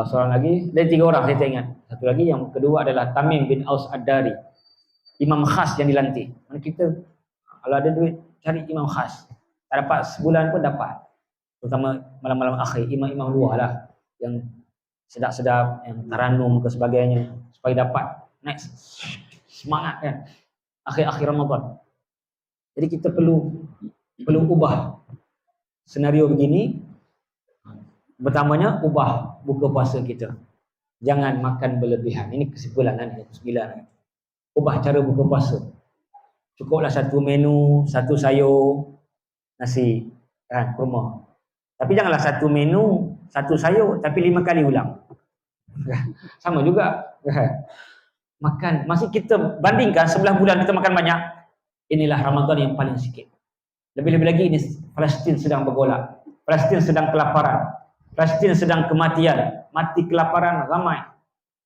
seorang lagi, dan 3 orang saya tak ingat. Satu lagi, yang kedua adalah Tamim bin Aus Ad-Dari. Imam khas yang dilantik. Mana kita kalau ada duit cari imam khas. Tak dapat sebulan pun dapat. Terutama malam-malam akhir, imam-imam luar lah yang sedap-sedap, yang taranum ke sebagainya, supaya dapat naik semangat kan akhir-akhir Ramadan. Jadi kita perlu ubah senario begini. Pertamanya, ubah buka puasa kita. Jangan makan berlebihan. Ini kesimpulan yang ke-9. Ubah cara buka puasa. Cukuplah 1 menu, 1 sayur, nasi, kan, kurma. Tapi janganlah 1 menu, 1 sayur, tapi 5 kali ulang. Sama juga. Makan. Masih kita bandingkan 11 bulan kita makan banyak. Inilah Ramadan yang paling sikit. Lebih-lebih lagi ini Palestin sedang bergolak. Palestin sedang kelaparan. Palestin sedang kematian. Mati kelaparan ramai.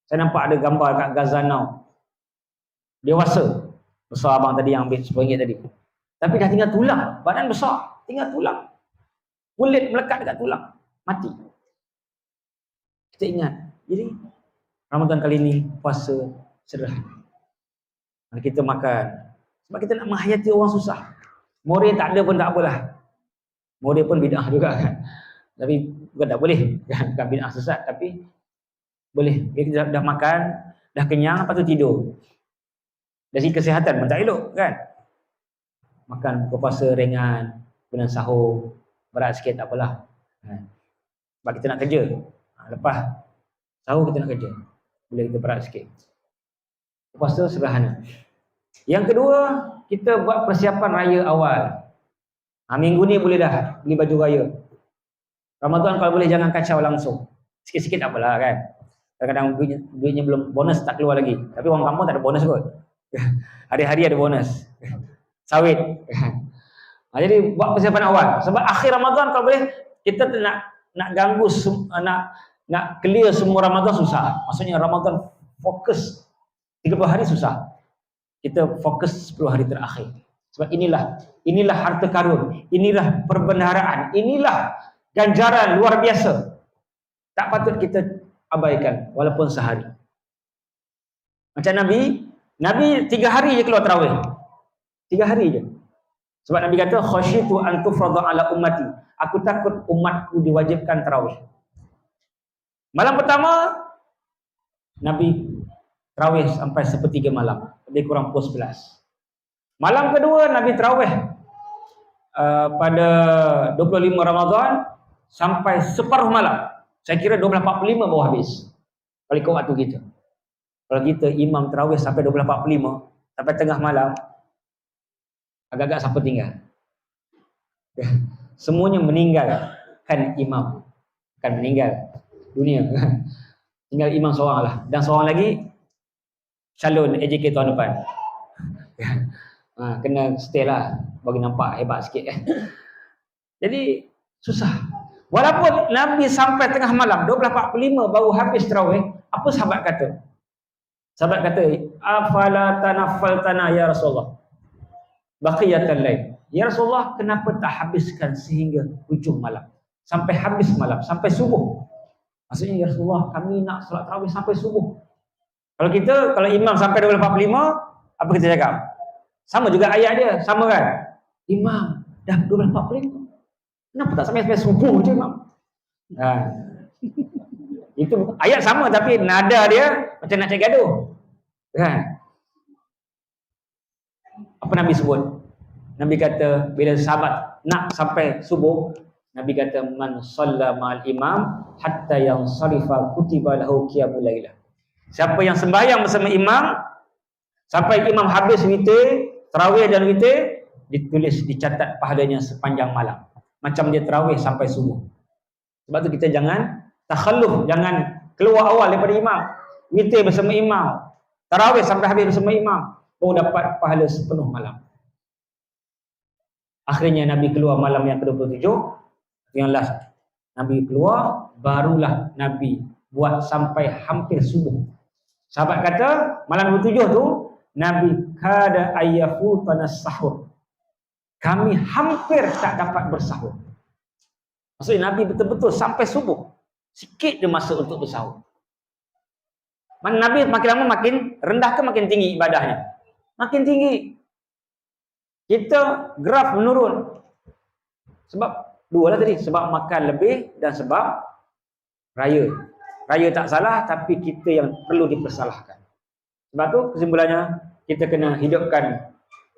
Saya nampak ada gambar kat Gaza now. Dewasa. Besar abang tadi yang ambil RM10 tadi. Tapi dah tinggal tulang. Badan besar. Tinggal tulang. Kulit melekat dekat tulang. Mati. Kita ingat. Jadi Ramadan kali ini puasa sederhana. Kita makan. Sebab kita nak menghayati orang susah. More tak ada pun tak apalah. More pun bid'ah juga kan. Tapi bukan tak boleh. Bukan bid'ah sesat. Tapi boleh. Kita dah makan. Dah kenyang. Lepas tu tidur. Dari kesihatan pun tak elok kan. Makan buka puasa ringan. Kemudian sahur. Berat sikit tak apalah. Sebab kita nak kerja. Lepas sahur kita nak kerja. Boleh kita berat sikit. Puasa sederhana. Yang kedua, kita buat persiapan raya awal. Minggu ni boleh dah beli baju raya. Ramadan kalau boleh jangan kacau langsung. Sikit-sikit tak apalah kan. Kadang-kadang duitnya belum, bonus tak keluar lagi. Tapi orang kampung tak ada bonus kot. Hari-hari ada bonus. Sawit. Jadi buat persiapan awal. Sebab akhir Ramadan kalau boleh kita nak ganggu, nak clear semua Ramadan susah. Maksudnya Ramadan fokus 30 hari susah. Kita fokus 10 hari terakhir. Sebab inilah harta karun, inilah perbendaharaan, inilah ganjaran luar biasa. Tak patut kita abaikan walaupun sehari. Macam Nabi 3 hari je keluar tarawih. 3 hari je. Sebab Nabi kata khasyitu an tufrada ala ummati. Aku takut umatku diwajibkan tarawih. Malam pertama Nabi tarawih sampai 1/3 malam. Lebih kurang pukul 11. Malam kedua Nabi tarawih pada 25 Ramadan sampai separuh malam. Saya kira 12.45 baru habis. Kalau ikut waktu kita. Kalau kita imam tarawih sampai 12.45 sampai tengah malam, agak-agak siapa tinggal? Semuanya meninggal kan imam. Kan meninggal dunia. Tinggal imam seorang lah. Dan seorang lagi calon AJK tahun depan. Kena stay lah bagi nampak hebat sikit. Jadi susah. Walaupun Nabi sampai tengah malam 12.45 baru habis tarawih, apa sahabat kata? Sahabat kata, afala tanaffaltana ya Rasulullah baqiyatal lail. Ya Rasulullah, kenapa tak habiskan sehingga hujung malam? Sampai habis malam, sampai subuh. Maksudnya, ya Rasulullah, kami nak solat tarawih sampai subuh. Kalau imam sampai 12.45, apa kita cakap? Sama juga ayat dia, sama kan? Imam dah 12.45. Kenapa tak sampai subuh je imam? Itu ayat sama tapi nada dia macam nak cari gaduh. Kan? Apa Nabi sebut? Nabi kata bila sahabat nak sampai subuh, Nabi kata man shalla ma'al imam hatta yansarifa kutiba lahu qiyamul lailah. Siapa yang sembahyang bersama imam sampai imam habis witir, tarawih dan witir, ditulis dicatat pahalanya sepanjang malam. Macam dia tarawih sampai subuh. Sebab tu kita jangan takhalluf, jangan keluar awal daripada imam. Witir bersama imam, tarawih sampai habis bersama imam, baru dapat pahala sepenuh malam. Akhirnya Nabi keluar malam yang ke-27, yang last. Nabi keluar, barulah Nabi buat sampai hampir subuh. Sahabat kata, malam 27 tu, Nabi kada ayyafu tanas sahur. Kami hampir tak dapat bersahur. Maksudnya Nabi betul-betul sampai subuh. Sikit je masa untuk bersahur. Nabi makin lama makin rendah ke makin tinggi ibadahnya? Makin tinggi. Kita graf menurun. Sebab dua lah tadi. Sebab makan lebih dan sebab raya. Raya tak salah tapi kita yang perlu dipersalahkan. Sebab tu kesimpulannya kita kena hidupkan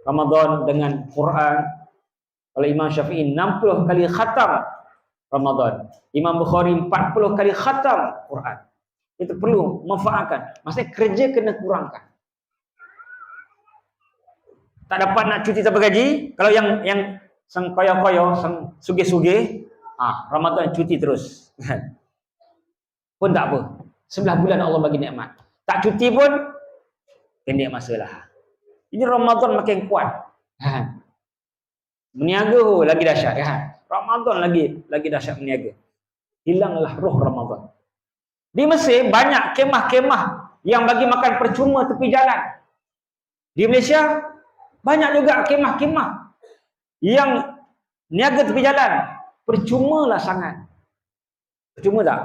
Ramadan dengan Quran. Kalau Imam Syafi'i 60 kali khatam Ramadan. Imam Bukhari 40 kali khatam Quran. Itu perlu manfaatkan. Maksudnya kerja kena kurangkan. Tak dapat nak cuti tanpa gaji. Kalau yang sang koyo-koyo, sang sugih-sugih, Ramadan cuti terus. Pun tak apa. 11 bulan Allah bagi nikmat. Tak cuti pun pendek masalah. Ini Ramadan makin kuat. Meniaga lagi dahsyat kan. Ramadan lagi dahsyat meniaga. Hilanglah roh Ramadan. Di Mesir banyak kemah-kemah yang bagi makan percuma tepi jalan. Di Malaysia banyak juga kemah-kemah yang niaga tepi jalan. Percumalah sangat. Percuma tak?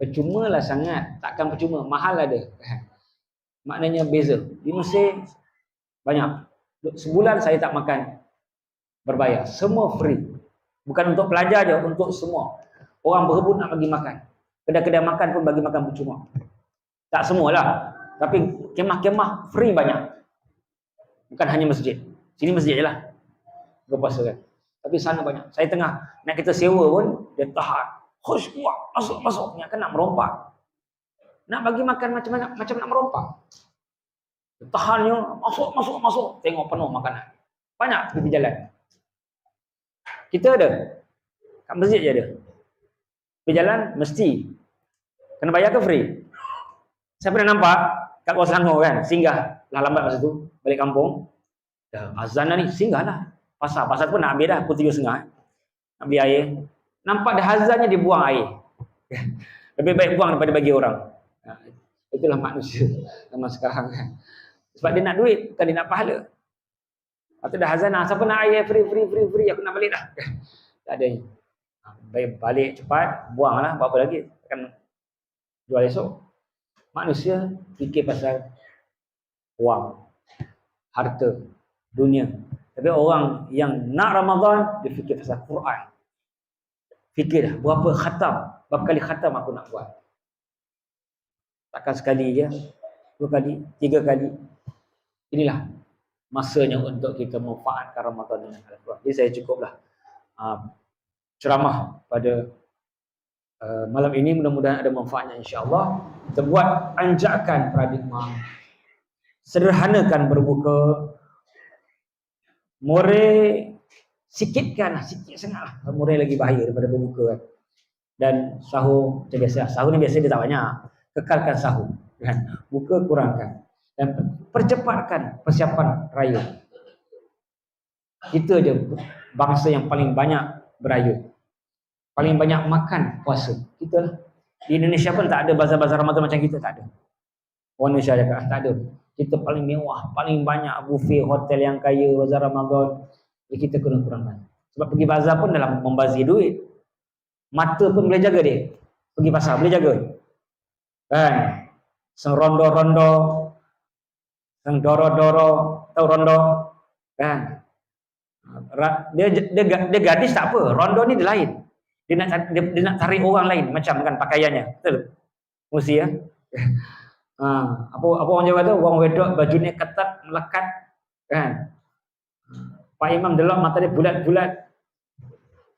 Percumalah sangat. Takkan percuma. Mahal ada. Maknanya beza. Di Mesir banyak. Sebulan saya tak makan berbayar. Semua free. Bukan untuk pelajar je, untuk semua. Orang berebut nak bagi makan. Kedai-kedai makan pun bagi makan percuma. Tak semualah. Tapi kemah-kemah free banyak. Bukan hanya masjid. Sini masjid je lah. Berpuasa kan. Tapi sana banyak. Saya tengah nak kita sewa pun, dia tahan. Khush kuat. Masuk. Ni akan nak merompak. Nak bagi makan macam nak merompak. Dia tahannya. Masuk. Tengok penuh makanan. Banyak tepi jalan. Kita ada. Kat masjid je ada. Tepi jalan mesti. Kena bayar ke free? Saya pernah nampak kat kawasan Selangor kan. Singgah. Lah lambat masa tu. Balik kampung. Dah azan dah ni. Singgah lah. Pasar pun nak habis dah. Pukul 3.30. Nak beli air. Nampak dah azannya dia buang air. Lebih baik buang daripada bagi orang. Itulah manusia zaman sekarang kan. Sebab dia nak duit. Bukan dia nak pahala. Lepas dah azan. Siapa nak air free. Aku nak balik dah. Tak ada. Baik balik cepat. Buang lah. Buat apa lagi. Akan jual esok. Manusia fikir pasal wang. Harta. Dunia. Tapi orang yang nak Ramadan, dia fikir pasal Quran. Fikir dah, berapa khatam, berapa kali khatam aku nak buat. Takkan sekali je, 2 kali, 3 kali. Inilah masanya untuk kita manfaatkan Ramadan dengan Al-Quran. Jadi saya cukuplah ceramah pada malam ini, mudah-mudahan ada manfaatnya insya-Allah. Kita buat anjakan paradigma, sederhanakan berbuka, murai sikitkan, sikit sangatlah. Murai lagi bahaya daripada berbuka kan. Dan sahur macam biasa. Sahur ni biasa dia tak banyak. Kekalkan sahur kan. Buka kurangkan dan percepatkan persiapan raya. Kita je bangsa yang paling banyak beraya, paling banyak makan puasa. Kita lah. Di Indonesia pun tak ada bazar-bazar Ramadan macam kita, tak ada. Orang Indonesia cakap tak ada. Kita paling mewah, paling banyak buffet hotel yang kaya, bazar Ramadan. Jadi kita kena kurangkan. Sebab pergi bazar pun dalam membazir duit. Mata pun boleh jaga dia. Pergi pasar boleh jaga. Kan? Sang rondo-rondo, sang doro-doro, tahu rondo? Kan? Dia gadis tak apa. Rondo ni dia lain. Dia nak tarik orang lain macam kan pakaiannya. Betul? Mesti ya. Apa orang Jawa tu, orang wedok bajunya ketat, melekat kan. Pak Imam delok mata dia bulat-bulat.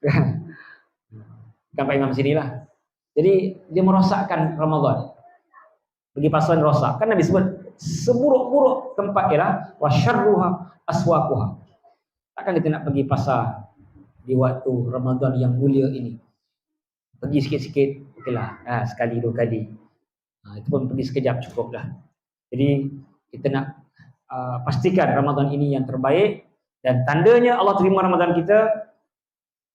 Kan? Bukan Pak Imam sinilah. Jadi dia merosakkan Ramadan. Pergi pasar rosak. Kan Nabi sebut seburuk-buruk tempat ialah wasyarruha aswaquha. Takkan kita nak pergi pasar di waktu Ramadan yang mulia ini. Pergi sikit-sikit, okeylah. Sekali, dua kali. Itu pun pergi sekejap cukup dah. Jadi kita nak pastikan Ramadan ini yang terbaik. Dan tandanya Allah terima Ramadan kita,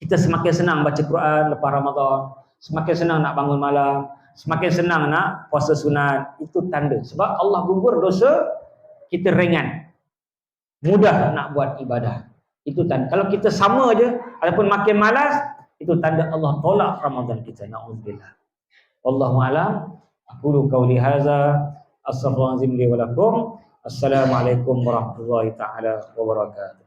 kita semakin senang baca Quran lepas Ramadan. Semakin senang nak bangun malam. Semakin senang nak puasa sunat. Itu tanda. Sebab Allah gugur dosa, kita ringan. Mudah nak buat ibadah. Itu tanda. Kalau kita sama aja, ataupun makin malas, itu tanda Allah tolak Ramadan kita. Na'udzubillah. Wallahu a'lam. Aqulu qawli hadza, astaghfirullahalazim li wa lakum. Assalamualaikum warahmatullahi taala wabarakatuh.